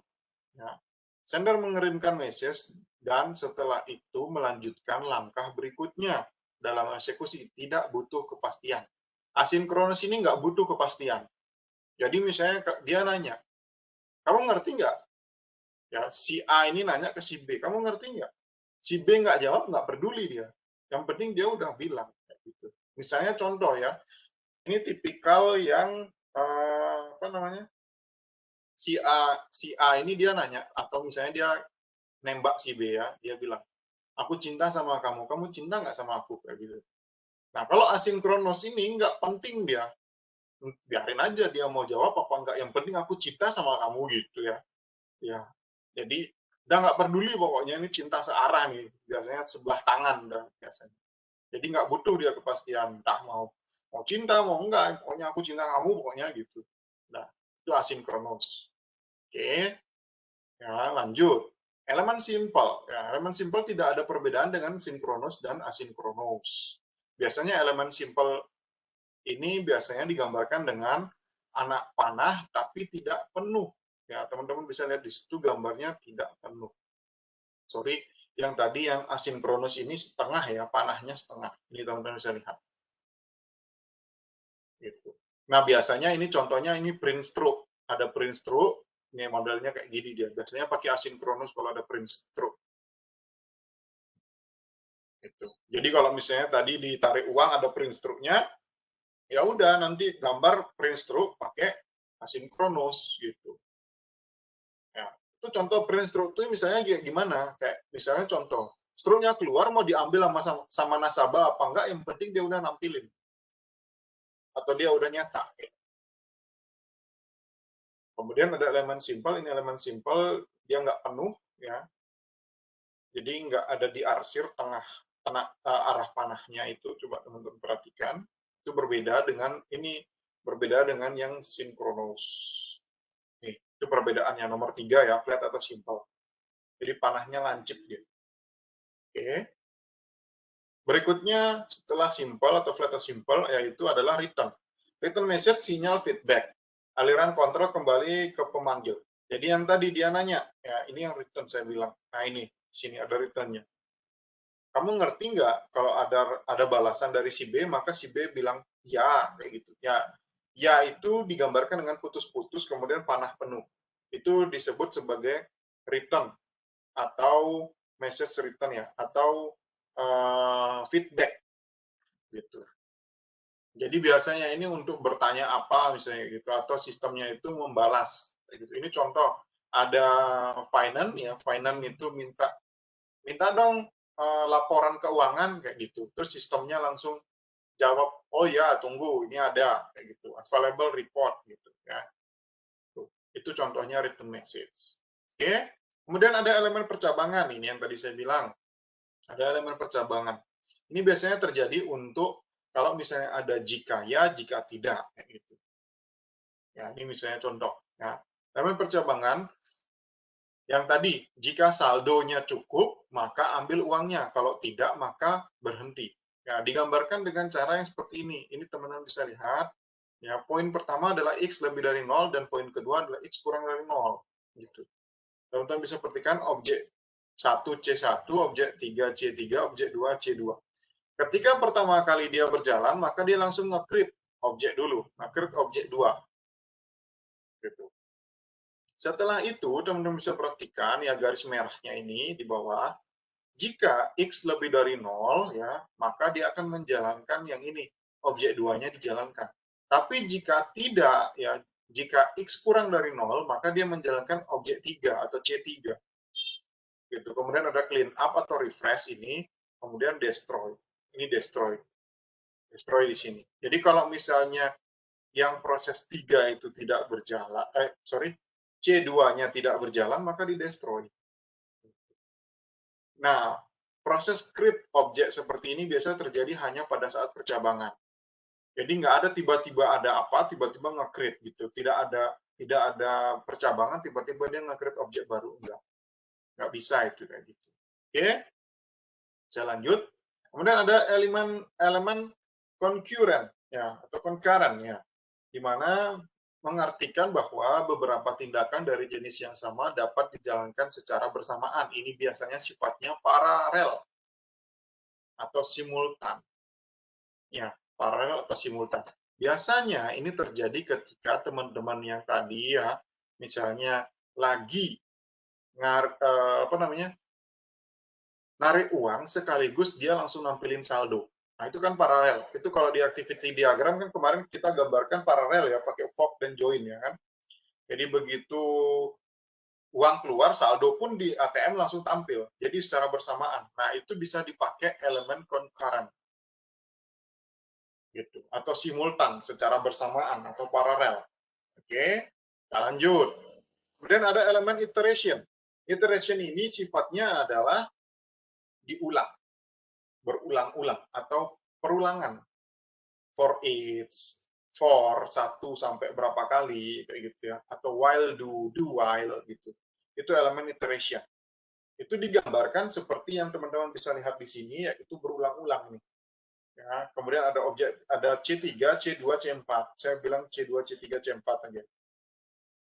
Ya. Sender mengirimkan message dan setelah itu melanjutkan langkah berikutnya dalam eksekusi, tidak butuh kepastian. Asinkronus ini nggak butuh kepastian. Jadi misalnya dia nanya, kamu ngerti nggak? Ya, si A ini nanya ke si B, kamu ngerti nggak? Si B nggak jawab, nggak peduli dia. Yang penting dia udah bilang. Gitu. Misalnya contoh ya, ini tipikal yang apa namanya? Si A ini dia nanya atau misalnya dia nembak si B ya, dia bilang, aku cinta sama kamu cinta nggak sama aku kayak gitu. Nah kalau asinkronos ini nggak penting dia, biarin aja dia mau jawab apa enggak, yang penting aku cinta sama kamu gitu ya. Ya, jadi udah nggak peduli pokoknya ini cinta searah nih, biasanya sebelah tangan udah biasanya. Jadi nggak butuh dia kepastian, entah mau cinta mau enggak, pokoknya aku cinta kamu pokoknya gitu. Nah itu asinkronos. Oke, ya lanjut. Elemen simple. Ya, elemen simple tidak ada perbedaan dengan sinkronos dan asinkronos. Biasanya elemen simple ini biasanya digambarkan dengan anak panah tapi tidak penuh. Ya, teman-teman bisa lihat di situ gambarnya tidak penuh. Sorry, yang tadi yang asinkronos ini setengah ya, panahnya setengah. Ini teman-teman bisa lihat. Gitu. Nah, biasanya ini contohnya ini print stroke. Ada print stroke, ini modelnya kayak gini dia. Biasanya pakai asinkronos kalau ada print stroke. Gitu. Jadi kalau misalnya tadi ditarik uang ada print stroke-nya, ya udah nanti gambar print stroke pakai asinkronos gitu. Ya, Itu contoh print stroke itu misalnya gimana? Kayak misalnya contoh, stroke-nya keluar mau diambil sama nasabah apa enggak, yang penting dia udah nampilin. Atau dia udah nyetak. Kemudian ada elemen simpel, ini elemen simpel, dia nggak penuh, ya. Jadi nggak ada di arsir arah panahnya itu, coba teman-teman perhatikan. Itu berbeda dengan ini, berbeda dengan yang sinkronus. Nih, itu perbedaannya nomor 3 ya, flat atau simple. Jadi panahnya lancip dia. Oke. Berikutnya setelah simple atau flat atau simple yaitu adalah return. Return message sinyal feedback. Aliran kontrol kembali ke pemanggil. Jadi yang tadi dia nanya, ya ini yang return saya bilang. Nah ini, sini ada returnnya. Kamu ngerti nggak kalau ada balasan dari si B, maka si B bilang ya, kayak gitu. Ya itu digambarkan dengan putus-putus, kemudian panah penuh. Itu disebut sebagai return atau message return ya, atau feedback gitu. Jadi biasanya ini untuk bertanya apa misalnya gitu, atau sistemnya itu membalas gitu. Ini contoh, ada finance ya, finance itu minta dong laporan keuangan kayak gitu. Terus sistemnya langsung jawab, oh ya tunggu ini ada kayak gitu, available report gitu ya. Itu contohnya return message. Oke. Kemudian ada elemen percabangan, ini yang tadi saya bilang. Ada elemen percabangan. Ini biasanya terjadi untuk kalau misalnya ada jika ya, jika tidak kayak gitu. Ya, ini misalnya contoh ya. Elemen percabangan yang tadi, jika saldonya cukup, maka ambil uangnya. Kalau tidak, maka berhenti. Ya, digambarkan dengan cara yang seperti ini. Ini teman-teman bisa lihat. Ya, poin pertama adalah X lebih dari 0, dan poin kedua adalah X kurang dari 0. Gitu. Teman-teman bisa perhatikan objek 1 C1, objek 3 C3, objek 2 C2. Ketika pertama kali dia berjalan, maka dia langsung nge-create objek dulu, nge-create objek 2. Gitu. Setelah itu, teman-teman bisa perhatikan ya garis merahnya ini di bawah. Jika X lebih dari 0, ya, maka dia akan menjalankan yang ini, objek 2-nya dijalankan. Tapi jika tidak, ya, jika X kurang dari 0, maka dia menjalankan objek 3 atau C3. Gitu. Kemudian ada clean up atau refresh ini, kemudian destroy. Ini destroy. Destroy di sini. Jadi kalau misalnya yang proses 3 itu tidak berjalan, C2-nya tidak berjalan, maka di destroy. Nah, proses script objek seperti ini biasa terjadi hanya pada saat percabangan. Jadi nggak ada tiba-tiba ada apa, tiba-tiba nge-create gitu. Tidak ada percabangan, tiba-tiba dia nge-create objek baru. Nggak bisa itu kayak gitu. Oke, saya lanjut. Kemudian ada elemen concurrent ya atau concurrent ya, di mana mengartikan bahwa beberapa tindakan dari jenis yang sama dapat dijalankan secara bersamaan. Ini biasanya sifatnya paralel atau simultan. Ya, paralel atau simultan. Biasanya ini terjadi ketika teman-teman yang tadi ya, misalnya lagi narik uang sekaligus dia langsung nampilin saldo. Nah, itu kan paralel. Itu kalau di activity diagram kan kemarin kita gambarkan paralel ya, pakai fork dan join ya kan. Jadi begitu uang keluar, saldo pun di ATM langsung tampil. Jadi secara bersamaan. Nah, itu bisa dipakai elemen concurrent. Gitu. Atau simultan secara bersamaan atau paralel. Oke, kita lanjut. Kemudian ada elemen iteration. Iteration ini sifatnya adalah diulang, berulang-ulang atau perulangan. For each, for 1 sampai berapa kali kayak gitu ya, atau while do while gitu. Itu elemen iteration. Itu digambarkan seperti yang teman-teman bisa lihat di sini, yaitu berulang-ulang nih. Ya, kemudian ada objek, ada C3, C2, C4. Saya bilang C2, C3, C4 aja.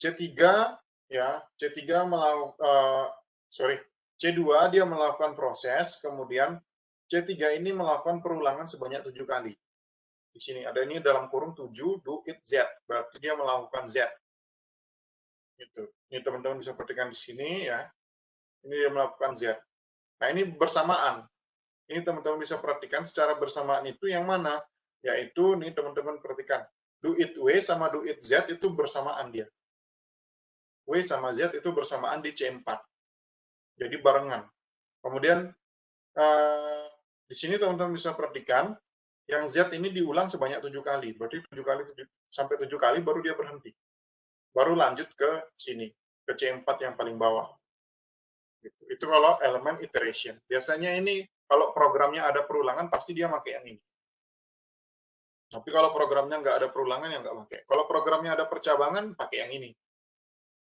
C3 ya, C3 C2 dia melakukan proses, kemudian C3 ini melakukan perulangan sebanyak 7 kali. Di sini ada ini dalam kurung 7 do it Z, berarti dia melakukan Z. Gitu. Ini teman-teman bisa perhatikan di sini ya. Ini dia melakukan Z. Nah, ini bersamaan. Ini teman-teman bisa perhatikan secara bersamaan itu yang mana? Yaitu nih teman-teman perhatikan. Do it W sama do it Z itu bersamaan dia. W sama Z itu bersamaan di C4. Jadi barengan. Kemudian di sini teman-teman bisa perhatikan, yang Z ini diulang sebanyak 7 kali. Berarti 7 kali sampai 7 kali baru dia berhenti. Baru lanjut ke sini, ke C4 yang paling bawah. Itu kalau elemen iteration. Biasanya ini kalau programnya ada perulangan pasti dia pakai yang ini. Tapi kalau programnya nggak ada perulangan ya nggak pakai. Kalau programnya ada percabangan pakai yang ini.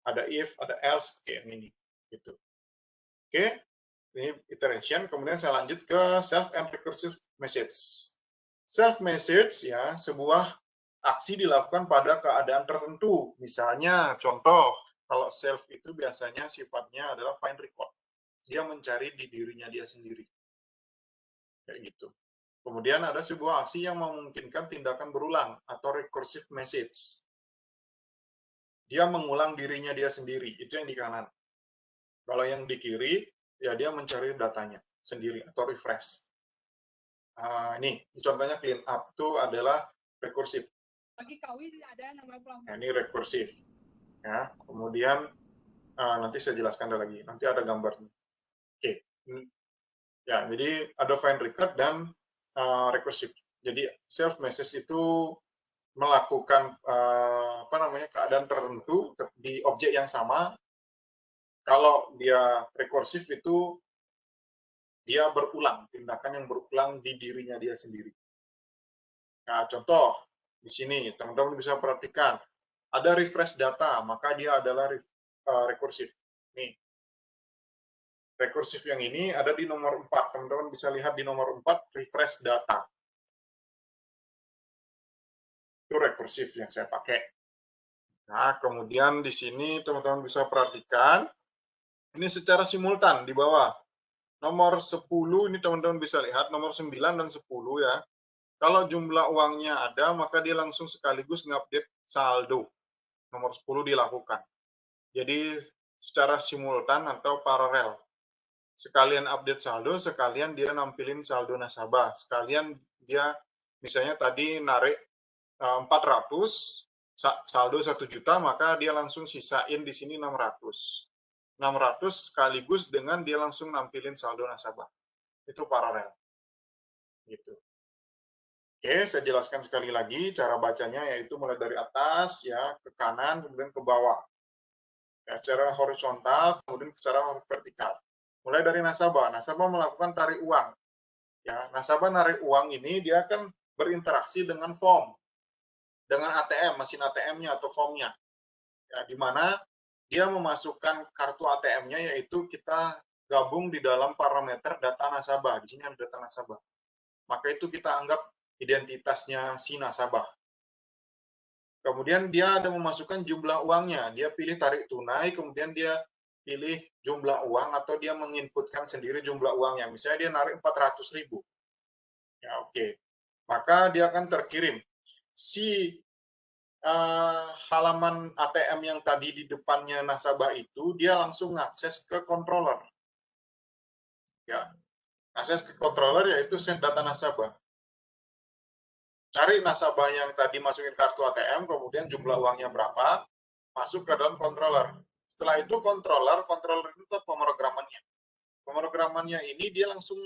Ada if, ada else, pakai yang ini. Gitu. Oke, ini iteration. Kemudian saya lanjut ke self and recursive message. Self message ya sebuah aksi dilakukan pada keadaan tertentu. Misalnya contoh, kalau self itu biasanya sifatnya adalah find record. Dia mencari di dirinya dia sendiri. Kayak gitu. Kemudian ada sebuah aksi yang memungkinkan tindakan berulang atau recursive message. Dia mengulang dirinya dia sendiri. Itu yang di kanan. Kalau yang di kiri, ya dia mencari datanya sendiri atau refresh. Ini contohnya clean up itu adalah rekursif. Nah, ini rekursif. Ya, kemudian nanti saya jelaskan lagi. Nanti ada gambarnya. Oke. Ya, jadi ada find record dan rekursif. Jadi self message itu melakukan keadaan tertentu di objek yang sama. Kalau dia rekursif itu dia berulang, tindakan yang berulang di dirinya dia sendiri. Nah, contoh di sini teman-teman bisa perhatikan ada refresh data, maka dia adalah rekursif. Nih, rekursif yang ini ada di nomor 4. Teman-teman bisa lihat di nomor 4, refresh data. Itu rekursif yang saya pakai. Nah, kemudian di sini teman-teman bisa perhatikan, ini secara simultan di bawah. Nomor 10 ini teman-teman bisa lihat, nomor 9 dan 10 ya. Kalau jumlah uangnya ada, maka dia langsung sekaligus ngupdate saldo. Nomor 10 dilakukan. Jadi secara simultan atau paralel. Sekalian update saldo, sekalian dia nampilin saldo nasabah. Sekalian dia misalnya tadi narik 400, saldo 1 juta, maka dia langsung sisain di sini 600. 600 sekaligus dengan dia langsung nampilin saldo nasabah. Itu paralel. Gitu. Oke, saya jelaskan sekali lagi cara bacanya, yaitu mulai dari atas ya ke kanan, kemudian ke bawah. Ya, secara horizontal, kemudian secara vertikal. Mulai dari nasabah. Nasabah melakukan tarik uang. Ya, nasabah narik uang ini dia akan berinteraksi dengan form, dengan ATM, mesin ATM-nya atau formnya. Ya, di mana dia memasukkan kartu ATM-nya, yaitu kita gabung di dalam parameter data nasabah. Di sini ada data nasabah. Maka itu kita anggap identitasnya si nasabah. Kemudian dia ada memasukkan jumlah uangnya. Dia pilih tarik tunai, kemudian dia pilih jumlah uang, atau dia menginputkan sendiri jumlah uangnya. Misalnya dia narik 400.000. Ya, oke. Maka dia akan terkirim. Si halaman ATM yang tadi di depannya nasabah itu, dia langsung ngakses ke controller. Ya, akses ke controller yaitu set data nasabah. Cari nasabah yang tadi masukin kartu ATM, kemudian jumlah uangnya berapa, masuk ke dalam controller. Setelah itu controller itu pemrogramannya. Pemrogramannya ini dia langsung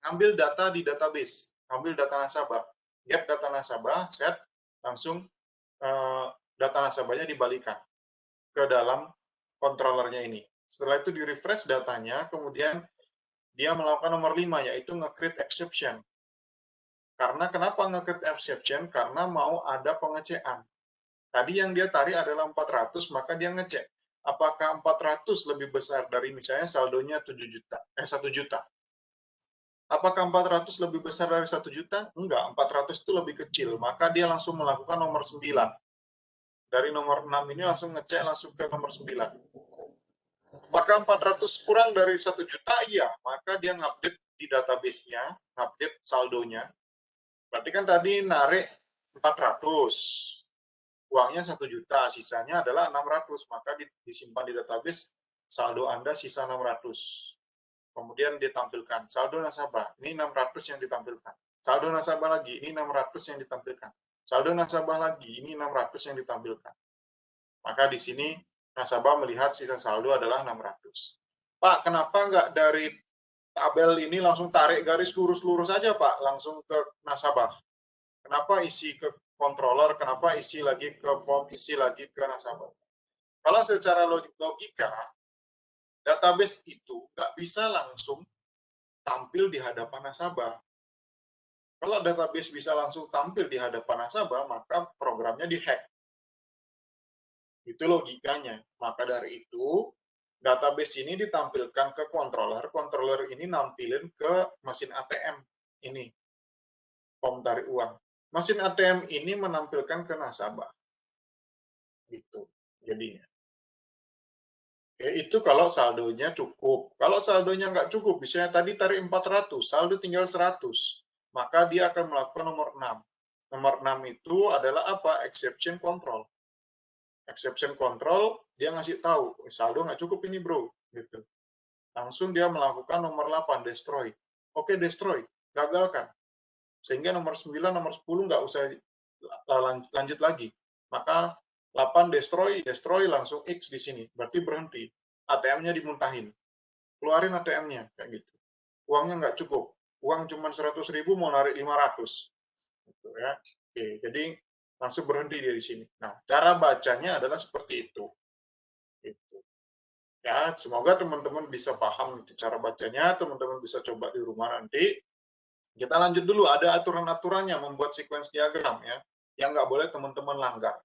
ngambil data di database, ngambil data nasabah, get data nasabah, set, langsung data nasabahnya dibalikan ke dalam controllernya ini. Setelah itu di-refresh datanya, kemudian dia melakukan nomor 5, yaitu nge-create exception. Karena kenapa nge-create exception? Karena mau ada pengecekan. Tadi yang dia tarik adalah 400, maka dia ngecek. Apakah 400 lebih besar dari misalnya saldonya 1 juta? Apakah 400 lebih besar dari 1 juta? Enggak, 400 itu lebih kecil. Maka dia langsung melakukan nomor 9. Dari nomor 6 ini langsung ngecek langsung ke nomor 9. Maka 400 kurang dari 1 juta, iya. Maka dia ngupdate di database-nya, ngupdate saldonya. Berarti kan tadi narik 400. Uangnya 1 juta, sisanya adalah 600. Maka disimpan di database, saldo Anda sisa 600. Kemudian ditampilkan saldo nasabah, ini 600 yang ditampilkan. Saldo nasabah lagi, ini 600 yang ditampilkan. Saldo nasabah lagi, ini 600 yang ditampilkan. Maka di sini nasabah melihat sisa saldo adalah 600. Pak, kenapa nggak dari tabel ini langsung tarik garis lurus-lurus aja, Pak, langsung ke nasabah? Kenapa isi ke controller, kenapa isi lagi ke form, isi lagi ke nasabah? Kalau secara logika, database itu nggak bisa langsung tampil di hadapan nasabah. Kalau database bisa langsung tampil di hadapan nasabah, maka programnya dihack. Itu logikanya. Maka dari itu, database ini ditampilkan ke controller, controller ini nampilin ke mesin ATM. Ini, form tarik uang. Mesin ATM ini menampilkan ke nasabah. Gitu, jadinya. Itu kalau saldonya cukup. Kalau saldonya nggak cukup, misalnya tadi tarik 400, saldo tinggal 100, maka dia akan melakukan nomor 6. Nomor 6 itu adalah apa? Exception control. Exception control, dia ngasih tahu, saldo nggak cukup ini bro. Gitu. Langsung dia melakukan nomor 8, destroy. Oke, destroy, gagalkan. Sehingga nomor 9, nomor 10 nggak usah lanjut lagi. Maka 8 destroy langsung X di sini. Berarti berhenti. ATM-nya dimuntahin. Keluarin ATM-nya, kayak gitu. Uangnya nggak cukup. Uang cuma 100.000 mau narik 500. Gitu ya. Oke, jadi langsung berhenti dia di sini. Nah, cara bacanya adalah seperti itu. Gitu. Ya, semoga teman-teman bisa paham cara bacanya, teman-teman bisa coba di rumah nanti. Kita lanjut dulu, ada aturan-aturannya membuat sequence diagram ya, yang nggak boleh teman-teman langgar.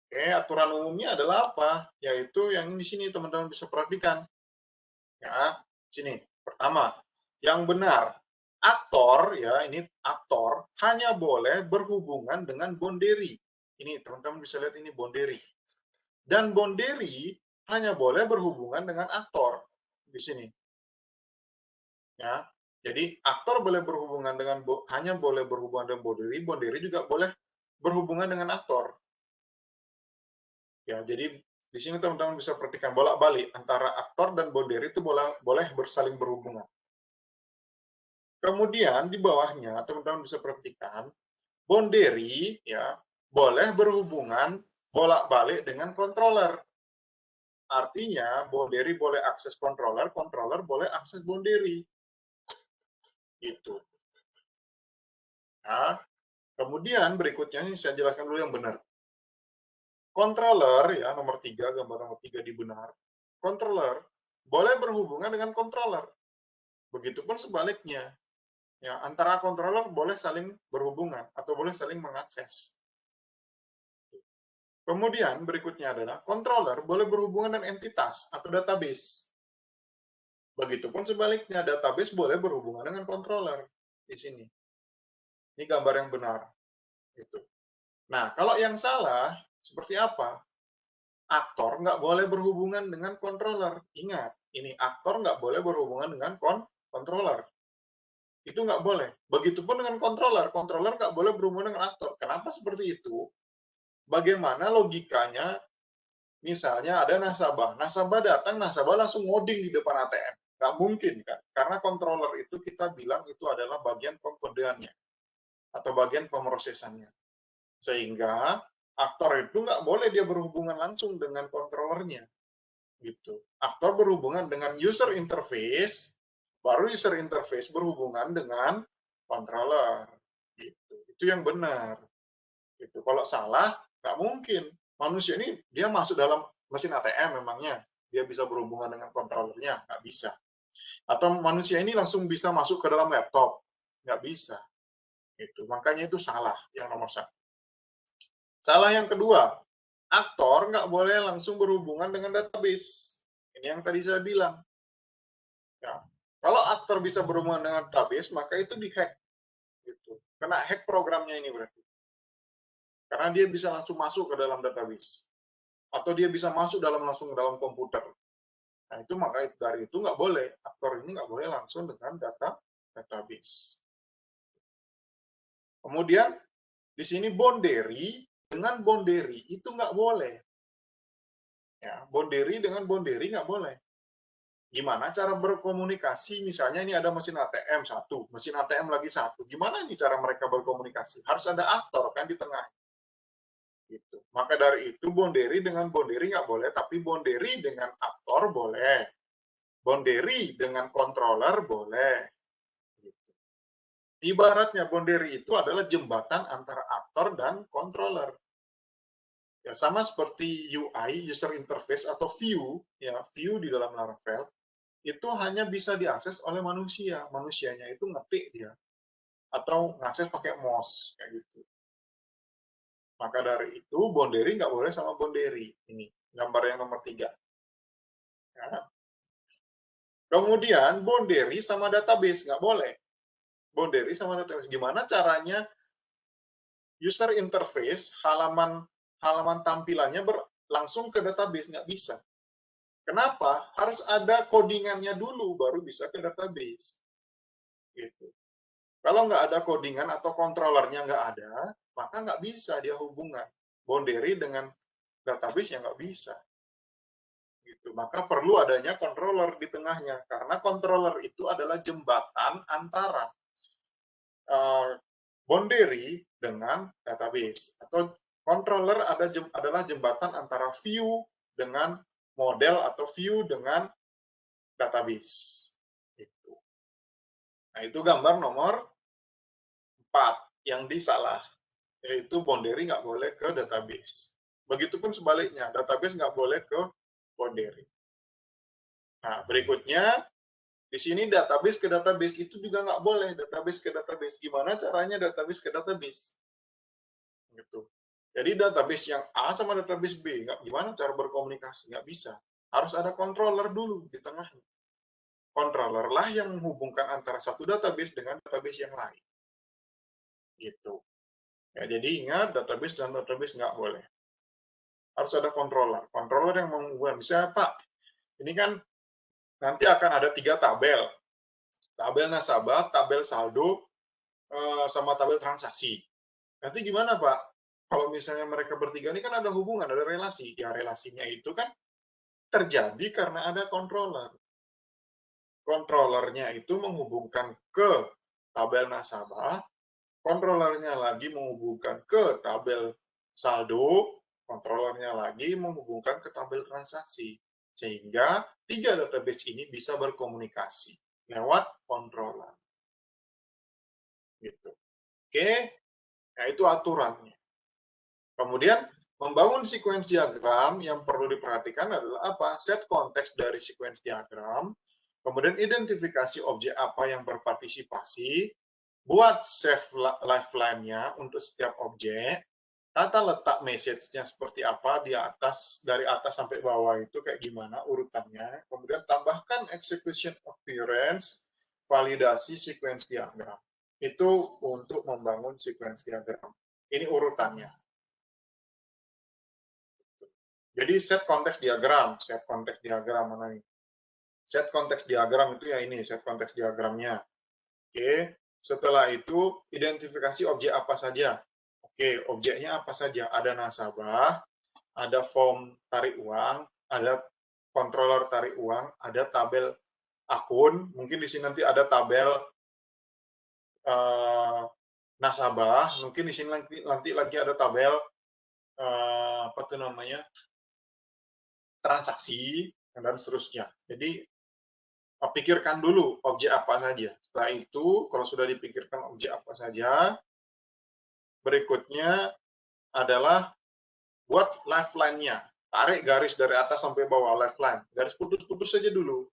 Oke, aturan umumnya adalah apa? Yaitu yang di sini teman-teman bisa perhatikan. Ya, sini. Pertama, yang benar, aktor ya, ini aktor hanya boleh berhubungan dengan boundary. Ini teman-teman bisa lihat ini boundary. Dan boundary hanya boleh berhubungan dengan aktor di sini. Ya. Jadi aktor boleh berhubungan dengan hanya boleh berhubungan dengan boundary juga boleh berhubungan dengan aktor. Ya, jadi di sini teman-teman bisa perhatikan bolak-balik antara aktor dan boundary itu boleh bersaling berhubungan. Kemudian di bawahnya teman-teman bisa perhatikan boundary ya boleh berhubungan bolak-balik dengan controller. Artinya boundary boleh akses controller, controller boleh akses boundary. Itu. Nah, kemudian berikutnya ini saya jelaskan dulu yang benar. Controller ya nomor 3, gambar nomor 3 di benar. Controller boleh berhubungan dengan controller. Begitupun sebaliknya. Ya, antara controller boleh saling berhubungan atau boleh saling mengakses. Kemudian berikutnya adalah controller boleh berhubungan dengan entitas atau database. Begitupun sebaliknya, database boleh berhubungan dengan controller di sini. Ini gambar yang benar. Gitu. Nah, kalau yang salah, seperti apa? Aktor nggak boleh berhubungan dengan controller. Ingat, ini aktor nggak boleh berhubungan dengan controller. Itu nggak boleh. Begitupun dengan controller. Controller nggak boleh berhubungan dengan aktor. Kenapa seperti itu? Bagaimana logikanya? Misalnya ada nasabah. Nasabah datang, nasabah langsung ngoding di depan ATM. Nggak mungkin kan? Karena controller itu kita bilang itu adalah bagian pengkodeannya. Atau bagian pemrosesannya. Sehingga aktor itu nggak boleh dia berhubungan langsung dengan controllernya. Gitu. Aktor berhubungan dengan user interface, baru user interface berhubungan dengan controller. Gitu. Itu yang benar. Gitu. Kalau salah, nggak mungkin. Manusia ini dia masuk dalam mesin ATM memangnya dia bisa berhubungan dengan controllernya, nggak bisa. Atau manusia ini langsung bisa masuk ke dalam laptop, nggak bisa. Gitu. Makanya itu salah yang nomor 1. Salah yang kedua, aktor nggak boleh langsung berhubungan dengan database. Ini yang tadi saya bilang. Ya. Kalau aktor bisa berhubungan dengan database, maka itu dihack. Gitu. Kena hack programnya ini berarti. Karena dia bisa langsung masuk ke dalam database. Atau dia bisa masuk langsung ke dalam komputer. Nah, itu maka dari itu nggak boleh. Aktor ini nggak boleh langsung dengan database. Kemudian, di sini boundary, dengan boundary itu nggak boleh. Ya, boundary dengan boundary nggak boleh. Gimana cara berkomunikasi? Misalnya ini ada mesin ATM satu, mesin ATM lagi satu. Gimana ini cara mereka berkomunikasi? Harus ada aktor kan di tengah. Gitu. Maka dari itu boundary dengan boundary nggak boleh, tapi boundary dengan aktor boleh. Boundary dengan controller boleh. Gitu. Ibaratnya boundary itu adalah jembatan antara aktor dan controller. Ya, sama seperti UI, user interface atau view, ya, view di dalam Laravel, itu hanya bisa diakses oleh manusia. Manusianya itu ngetik dia. Atau ngakses pakai mouse, kayak gitu. Maka dari itu, boundary nggak boleh sama boundary. Ini, gambar yang nomor 3. Ya. Kemudian, boundary sama database, nggak boleh. Boundary sama database. Gimana caranya user interface, halaman tampilannya langsung ke database? Nggak bisa. Kenapa? Harus ada codingannya dulu, baru bisa ke database. Gitu. Kalau nggak ada codingan atau controllernya nggak ada, maka nggak bisa dia hubungan. Boundary dengan database yang nggak bisa. Gitu. Maka perlu adanya controller di tengahnya, karena controller itu adalah jembatan antara boundary dengan database. Atau controller adalah jembatan antara view dengan model atau view dengan database. Gitu. Nah, itu gambar nomor 4 yang disalah, yaitu boundary nggak boleh ke database. Begitupun sebaliknya, database nggak boleh ke boundary. Nah, berikutnya, di sini database ke database itu juga nggak boleh, database ke database. Gimana caranya database ke database? Gitu. Jadi database yang A sama database B, gimana cara berkomunikasi? Nggak bisa. Harus ada controller dulu di tengahnya. Controller lah yang menghubungkan antara satu database dengan database yang lain. Gitu. Ya, jadi ingat, database dan database nggak boleh. Harus ada controller. Controller yang menghubungkan. Misalnya, Pak, ini kan nanti akan ada 3 tabel. Tabel nasabah, tabel saldo, sama tabel transaksi. Nanti gimana, Pak? Kalau misalnya mereka bertiga ini kan ada hubungan, ada relasi. Ya, relasinya itu kan terjadi karena ada controller. Controllernya itu menghubungkan ke tabel nasabah, controllernya lagi menghubungkan ke tabel saldo, controllernya lagi menghubungkan ke tabel transaksi. Sehingga 3 database ini bisa berkomunikasi lewat controller. Gitu. Oke, nah itu aturannya. Kemudian, membangun sequence diagram yang perlu diperhatikan adalah apa? Set konteks dari sequence diagram, kemudian identifikasi objek apa yang berpartisipasi, buat save lifeline-nya untuk setiap objek, tata letak message-nya seperti apa di atas, dari atas sampai bawah itu kayak gimana urutannya, kemudian tambahkan execution occurrence, validasi sequence diagram. Itu untuk membangun sequence diagram. Ini urutannya. Jadi set konteks diagram mana nih? Set konteks diagram itu ya ini, set konteks diagramnya. Oke, setelah itu identifikasi objek apa saja. Oke, objeknya apa saja? Ada nasabah, ada form tarik uang, ada controller tarik uang, ada tabel akun, mungkin di sini nanti ada tabel nasabah, mungkin di sini nanti lagi ada tabel apa tuh namanya? Transaksi, dan seterusnya. Jadi, pikirkan dulu objek apa saja. Setelah itu, kalau sudah dipikirkan objek apa saja, berikutnya adalah buat lifeline-nya. Tarik garis dari atas sampai bawah, lifeline. Garis putus-putus saja dulu.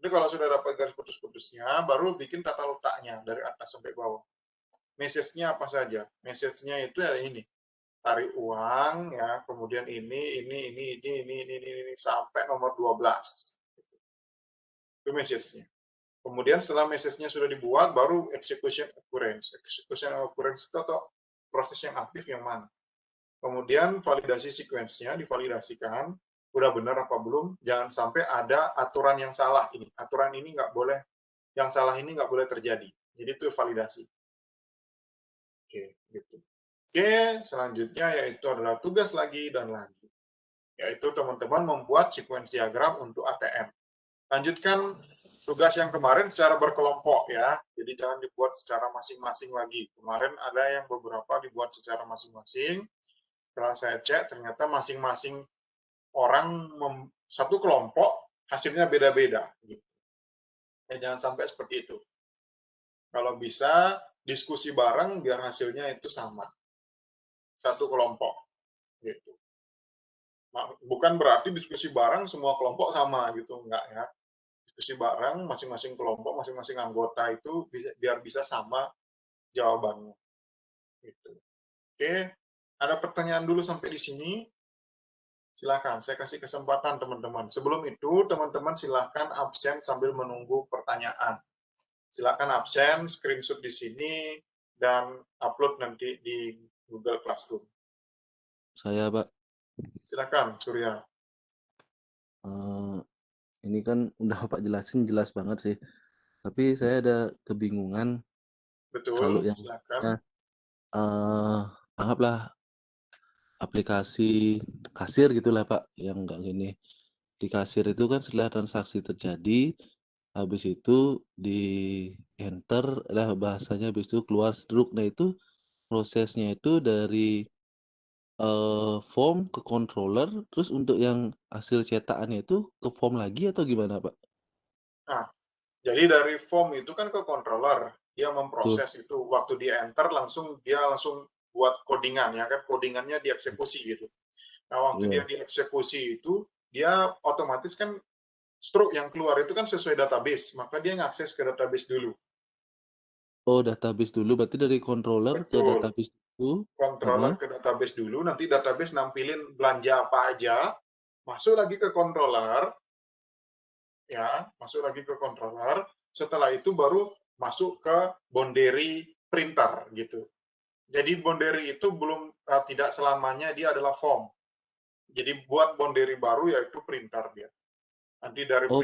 Jadi kalau sudah dapat garis putus-putusnya, baru bikin tata letaknya dari atas sampai bawah. Message-nya apa saja? Message-nya itu ya ini. Tarik uang, ya, kemudian ini, sampai nomor 12. Itu message-nya. Kemudian setelah message-nya sudah dibuat, baru execution occurrence. Execution occurrence itu atau proses yang aktif yang mana. Kemudian validasi sequence-nya divalidasikan, udah benar apa belum, jangan sampai ada aturan yang salah ini. Aturan ini nggak boleh, yang salah ini nggak boleh terjadi. Jadi itu validasi. Oke, gitu. Oke, selanjutnya yaitu adalah tugas lagi dan lagi. Yaitu teman-teman membuat sequence diagram untuk ATM. Lanjutkan tugas yang kemarin secara berkelompok ya. Jadi jangan dibuat secara masing-masing lagi. Kemarin ada yang beberapa dibuat secara masing-masing. Setelah saya cek, ternyata masing-masing orang satu kelompok hasilnya beda-beda. Gitu. Ya, jangan sampai seperti itu. Kalau bisa diskusi bareng biar hasilnya itu sama. Satu kelompok. Gitu. Bukan berarti diskusi bareng semua kelompok sama gitu, enggak ya. Diskusi bareng masing-masing kelompok, masing-masing anggota itu biar bisa sama jawabannya. Gitu. Oke, ada pertanyaan dulu sampai di sini? Silakan, saya kasih kesempatan teman-teman. Sebelum itu, teman-teman silakan absen sambil menunggu pertanyaan. Silakan absen, screenshot di sini, dan upload nanti di Google Classroom. Saya, Pak. Silakan, Surya. Ini kan udah Bapak jelasin jelas banget sih. Tapi saya ada kebingungan kalau Betul, yang silakan. anggaplah aplikasi kasir gitulah Pak, yang nggak gini. Di kasir itu kan setelah transaksi terjadi, habis itu di enter, lah bahasanya habis itu keluar struk. Nah itu prosesnya itu dari form ke controller, terus untuk yang hasil cetakannya itu ke form lagi atau gimana Pak? Nah, jadi dari form itu kan ke controller, dia Tuh. memproses itu. Waktu di enter dia langsung buat codingan ya kan, codingannya dieksekusi gitu. Nah, waktu dia Iya. dieksekusi itu, dia otomatis kan struk yang keluar itu kan sesuai database, maka dia ngakses ke database dulu. Oh, database dulu, berarti dari controller ke Betul. database dulu. Controller ke database dulu, nanti database nampilin belanja apa aja, masuk lagi ke controller, ya, masuk lagi ke controller. Setelah itu baru masuk ke boundary printer gitu. Jadi boundary itu belum tidak selamanya dia adalah form. Jadi buat boundary baru yaitu printer dia. Nanti dari Oh,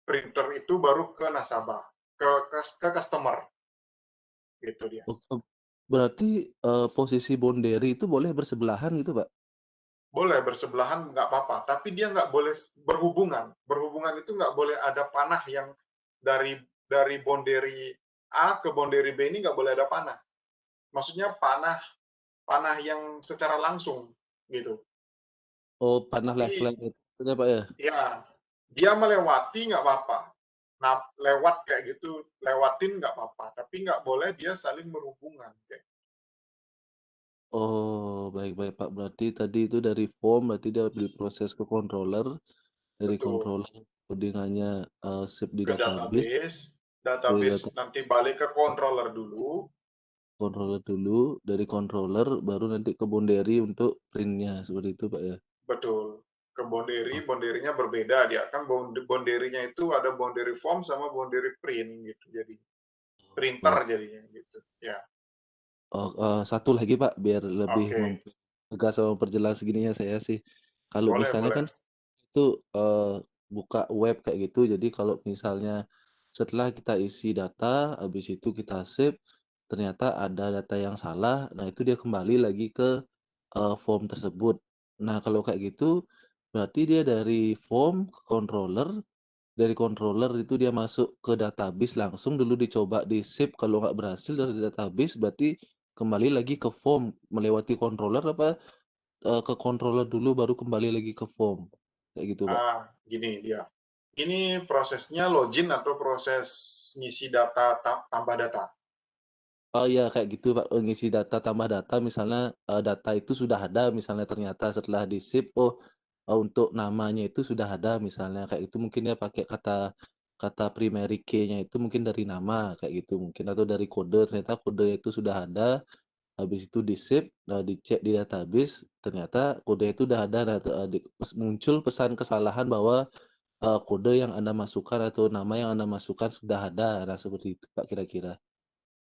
printer itu baru ke nasabah, ke customer. Gitu dia. berarti posisi boundary itu boleh bersebelahan gitu, Pak? Boleh bersebelahan nggak apa-apa, tapi dia nggak boleh berhubungan. Berhubungan itu nggak boleh ada panah yang dari boundary A ke boundary B ini nggak boleh ada panah. Maksudnya panah yang secara langsung gitu. Oh, panah Tapi left-left itu ya, Pak ya? ya dia melewati nggak apa-apa. Nah, lewat kayak gitu, lewatin nggak apa-apa. Tapi nggak boleh dia saling berhubungan. Kayak. Oh, baik-baik Pak. Berarti tadi itu dari form, berarti dia diproses ke controller, dari Betul. controller codingannya save di Ke database, dari database nanti balik ke controller dulu. controller dulu, dari controller baru nanti ke boundary untuk printnya, seperti itu Pak ya? Betul. Ke boundary, Oh, boundary-nya berbeda dia. Kan boundary-nya itu ada boundary form sama boundary print gitu. Jadi printer baik. jadinya gitu. Ya. Oh, satu lagi Pak, biar lebih Oke. tegas sama memperjelas gininya saya sih. Kalau Boleh, misalnya boleh. kan itu buka web kayak gitu, jadi kalau misalnya setelah kita isi data, habis itu kita save, ternyata ada data yang salah, nah itu dia kembali lagi ke form tersebut. Nah kalau kayak gitu, berarti dia dari form ke controller, dari controller itu dia masuk ke database langsung dulu dicoba di save, kalau nggak berhasil dari database berarti kembali lagi ke form, melewati controller apa ke controller dulu baru kembali lagi ke form, kayak gitu, Pak? Gini dia. Ini prosesnya login atau proses ngisi data, tambah data? Oh iya kayak gitu, Pak, ngisi data tambah data misalnya, data itu sudah ada misalnya ternyata setelah di-save, oh, untuk namanya itu sudah ada misalnya kayak itu mungkin dia pakai kata kata primary key-nya itu mungkin dari nama kayak gitu mungkin atau dari kode ternyata kode itu sudah ada, habis itu di-save, dicek di database ternyata kode itu udah ada, nah, muncul pesan kesalahan bahwa, kode yang Anda masukkan atau nama yang Anda masukkan sudah ada. Nah seperti itu, Pak, kira-kira.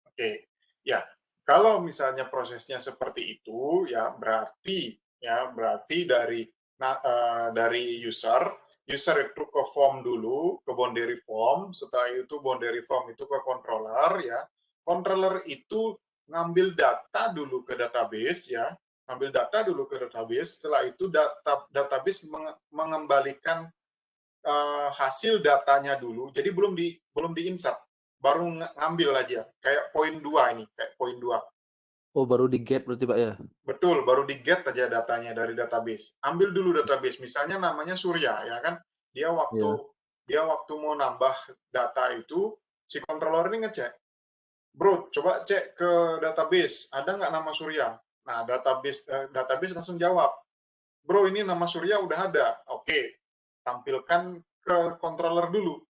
Oke, ya. Kalau misalnya prosesnya seperti itu, berarti dari user itu ke form dulu, ke boundary form. Setelah itu boundary form itu ke controller, ya. Controller itu ngambil data dulu ke database, ya. Ngambil data dulu ke database. Setelah itu database mengembalikan hasil datanya dulu. Jadi belum di insert, baru ngambil aja. Kayak poin 2 ini, kayak poin 2. Oh, baru di-get berarti Pak ya? Betul, baru di-get aja datanya dari database. Ambil dulu database, misalnya namanya Surya, ya kan? Dia waktu Iya. dia waktu mau nambah data itu, si controller ini ngecek, bro, coba cek ke database, ada nggak nama Surya? Nah, database langsung jawab, bro, ini nama Surya udah ada. Oke, tampilkan ke controller dulu.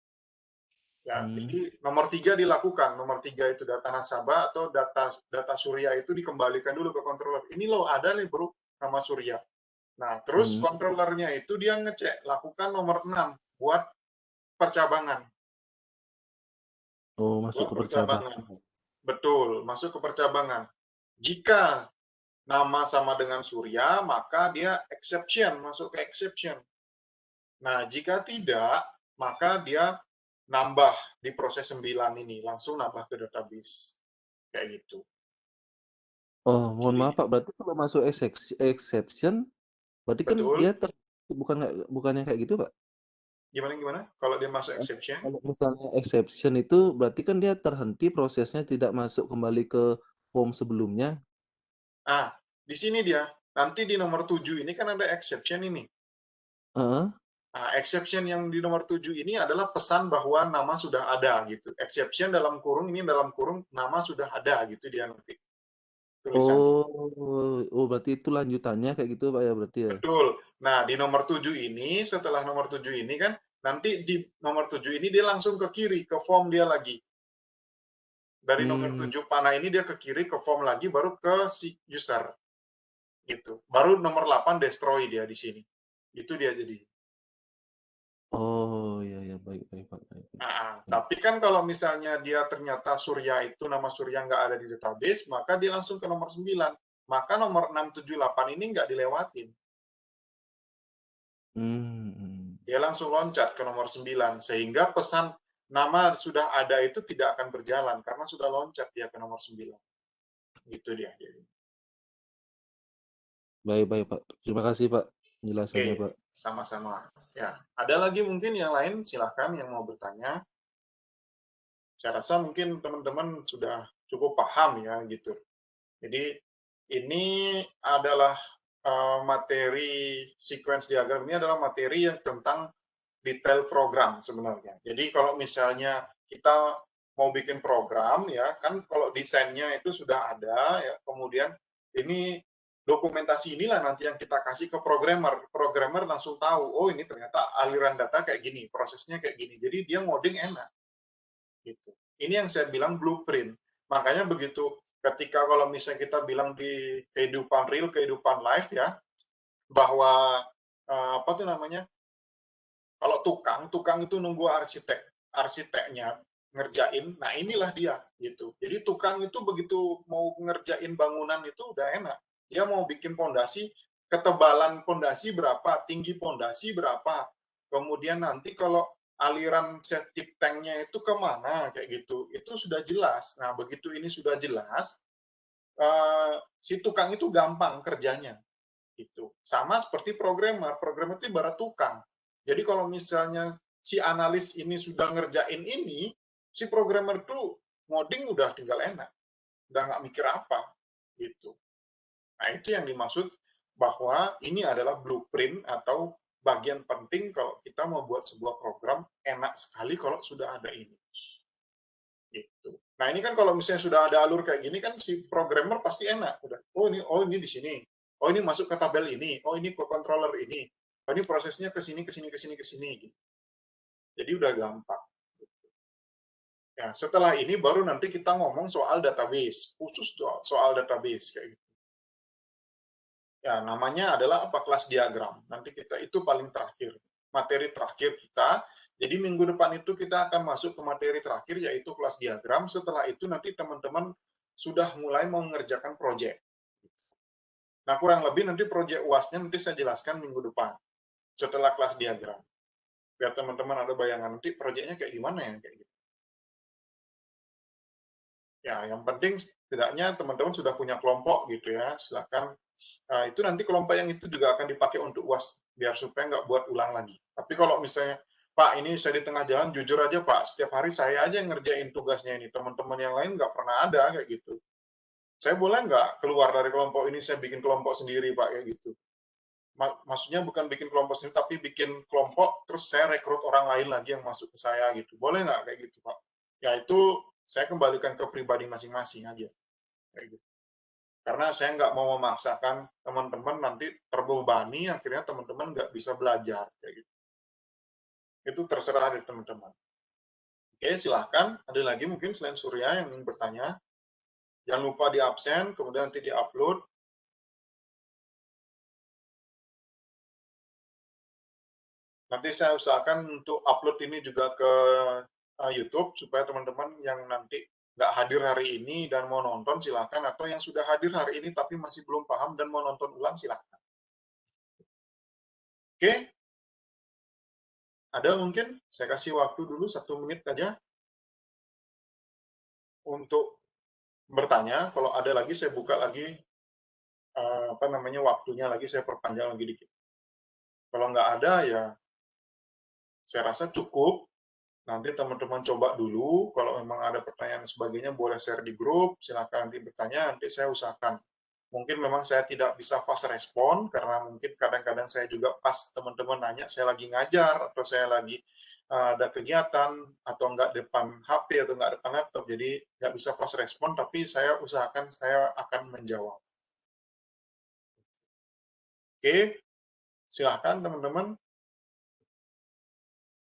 Ya, jadi nomor 3 dilakukan. Nomor 3 itu data nasabah atau data Surya itu dikembalikan dulu ke controller. Ini loh ada nih bro nama Surya. Nah, terus controllernya itu dia ngecek, lakukan nomor 6 buat percabangan. Oh, masuk Buat ke percabangan. percabangan. Betul, masuk ke percabangan. Jika nama sama dengan Surya, maka dia exception, masuk ke exception. Nah, jika tidak, maka dia nambah di proses 9 ini, langsung nambah ke database. Kayak gitu. Oh, mohon Jadi, maaf Pak, berarti kalau masuk exception, berarti kan dia betul. bukannya kayak gitu Pak? Gimana? Kalau dia masuk exception? Kalau misalnya exception itu berarti kan dia terhenti prosesnya tidak masuk kembali ke form sebelumnya. Ah, di sini dia. Nanti di nomor 7 ini kan ada exception ini. Heeh. Nah, exception yang di nomor 7 ini adalah pesan bahwa nama sudah ada gitu. Exception dalam kurung ini dalam kurung nama sudah ada gitu dia nanti tulisannya. Oh, berarti itu lanjutannya kayak gitu Pak ya berarti ya. Betul. Nah, di nomor 7 ini, setelah nomor 7 ini kan, nanti di nomor 7 ini dia langsung ke kiri, ke form dia lagi. Dari nomor 7 panah ini dia ke kiri, ke form lagi, baru ke si user. Gitu. Baru nomor 8 destroy dia di sini. Itu dia jadi. Oh, ya baik Pak. Baik. Tapi kan kalau misalnya dia ternyata Surya itu nama Surya nggak ada di database, maka dia langsung ke nomor 9. Maka nomor 678 ini nggak dilewatin. Dia langsung loncat ke nomor 9, sehingga pesan nama sudah ada itu tidak akan berjalan, karena sudah loncat dia ke nomor 9. Gitu dia. Baik Pak. Terima kasih Pak penjelasannya Oke, Pak. sama-sama. Ya, ada lagi mungkin yang lain, silahkan yang mau bertanya. Saya rasa mungkin teman-teman sudah cukup paham ya gitu. Jadi ini adalah materi sequence diagram, ini adalah materi yang tentang detail program sebenarnya. Jadi kalau misalnya kita mau bikin program ya kan, kalau desainnya itu sudah ada ya, kemudian ini dokumentasi inilah nanti yang kita kasih ke programmer. Programmer langsung tahu, oh ini ternyata aliran data kayak gini, prosesnya kayak gini. Jadi dia ngoding enak. Gitu. Ini yang saya bilang blueprint. Makanya begitu ketika kalau misalnya kita bilang di kehidupan real, kehidupan live ya, bahwa apa tuh namanya? Kalau tukang itu nunggu arsiteknya ngerjain. Nah, inilah dia gitu. Jadi tukang itu begitu mau ngerjain bangunan itu udah enak. Dia mau bikin pondasi, ketebalan pondasi berapa, tinggi pondasi berapa. Kemudian nanti kalau aliran septic tanknya itu kemana kayak gitu, itu sudah jelas. Nah, begitu ini sudah jelas, si tukang itu gampang kerjanya. Gitu. Sama seperti programmer itu ibarat tukang. Jadi kalau misalnya si analis ini sudah ngerjain ini, si programmer itu ngoding udah tinggal enak, udah nggak mikir apa, gitu. Nah itu yang dimaksud bahwa ini adalah blueprint atau bagian penting kalau kita mau buat sebuah program, enak sekali kalau sudah ada ini. Gitu. Nah ini kan kalau misalnya sudah ada alur kayak gini kan si programmer pasti enak, udah oh ini di sini, oh ini masuk ke tabel ini, oh ini ke controller ini, oh ini prosesnya ke sini gitu. Jadi udah gampang. Ya, setelah ini baru nanti kita ngomong soal database, khusus soal database kayak gitu. Ya, namanya adalah apa, kelas diagram. Nanti kita itu paling terakhir, materi terakhir kita. Jadi minggu depan itu kita akan masuk ke materi terakhir yaitu kelas diagram. Setelah itu nanti teman-teman sudah mulai mengerjakan proyek. Nah, kurang lebih nanti proyek UASnya nanti saya jelaskan minggu depan setelah kelas diagram. Biar teman-teman ada bayangan nanti proyeknya kayak gimana ya kayak gitu. Ya, yang penting setidaknya teman-teman sudah punya kelompok gitu ya. Silakan. Nah, itu nanti kelompok yang itu juga akan dipakai untuk UAS biar supaya nggak buat ulang lagi. Tapi kalau misalnya Pak, ini saya di tengah jalan, jujur aja Pak, setiap hari saya aja yang ngerjain tugasnya ini. Teman-teman yang lain nggak pernah ada kayak gitu. saya boleh nggak keluar dari kelompok ini, saya bikin kelompok sendiri Pak, kayak gitu. Maksudnya bukan bikin kelompok sendiri, tapi bikin kelompok, terus saya rekrut orang lain lagi yang masuk ke saya gitu. Boleh nggak kayak gitu Pak? Ya itu saya kembalikan ke pribadi masing-masing aja. Kayak gitu. Karena saya nggak mau memaksakan teman-teman nanti terbebani, akhirnya teman-teman nggak bisa belajar. Kayak gitu. Itu terserah dari teman-teman. Oke, silahkan. Ada lagi mungkin selain Surya yang ingin bertanya. Jangan lupa di absen, kemudian nanti di-upload. Nanti saya usahakan untuk upload ini juga ke YouTube, supaya teman-teman yang nanti nggak hadir hari ini dan mau nonton, silahkan. Atau yang sudah hadir hari ini tapi masih belum paham dan mau nonton ulang, silahkan. Oke? Ada mungkin? Saya kasih waktu dulu 1 menit aja untuk bertanya. Kalau ada lagi, saya buka lagi waktunya lagi, saya perpanjang lagi dikit. Kalau nggak ada, ya saya rasa cukup. Nanti teman-teman coba dulu. Kalau memang ada pertanyaan dan sebagainya, boleh share di grup. Silakan nanti bertanya. Nanti saya usahakan. Mungkin memang saya tidak bisa fast respon, karena mungkin kadang-kadang saya juga pas teman-teman nanya, saya lagi ngajar, atau saya lagi ada kegiatan, atau nggak depan HP, atau nggak depan laptop. Jadi nggak bisa fast respon, tapi saya usahakan saya akan menjawab. Oke, silahkan teman-teman.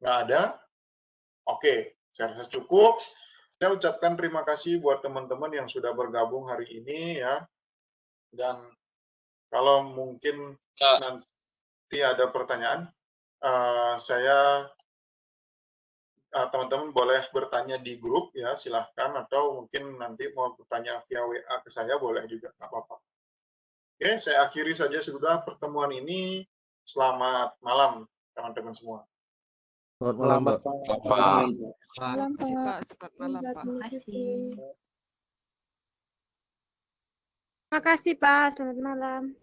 Nggak ada? Oke, saya rasa cukup. Saya ucapkan terima kasih buat teman-teman yang sudah bergabung hari ini ya. Dan kalau mungkin nanti ada pertanyaan, teman-teman boleh bertanya di grup ya, silahkan. Atau mungkin nanti mau bertanya via WA ke saya, boleh juga, nggak apa-apa. Oke, saya akhiri saja sudah pertemuan ini. Selamat malam teman-teman semua. Selamat malam, Pak. Malam, Pak. Selamat malam, Pak. Terima kasih. Makasih Pak, selamat malam.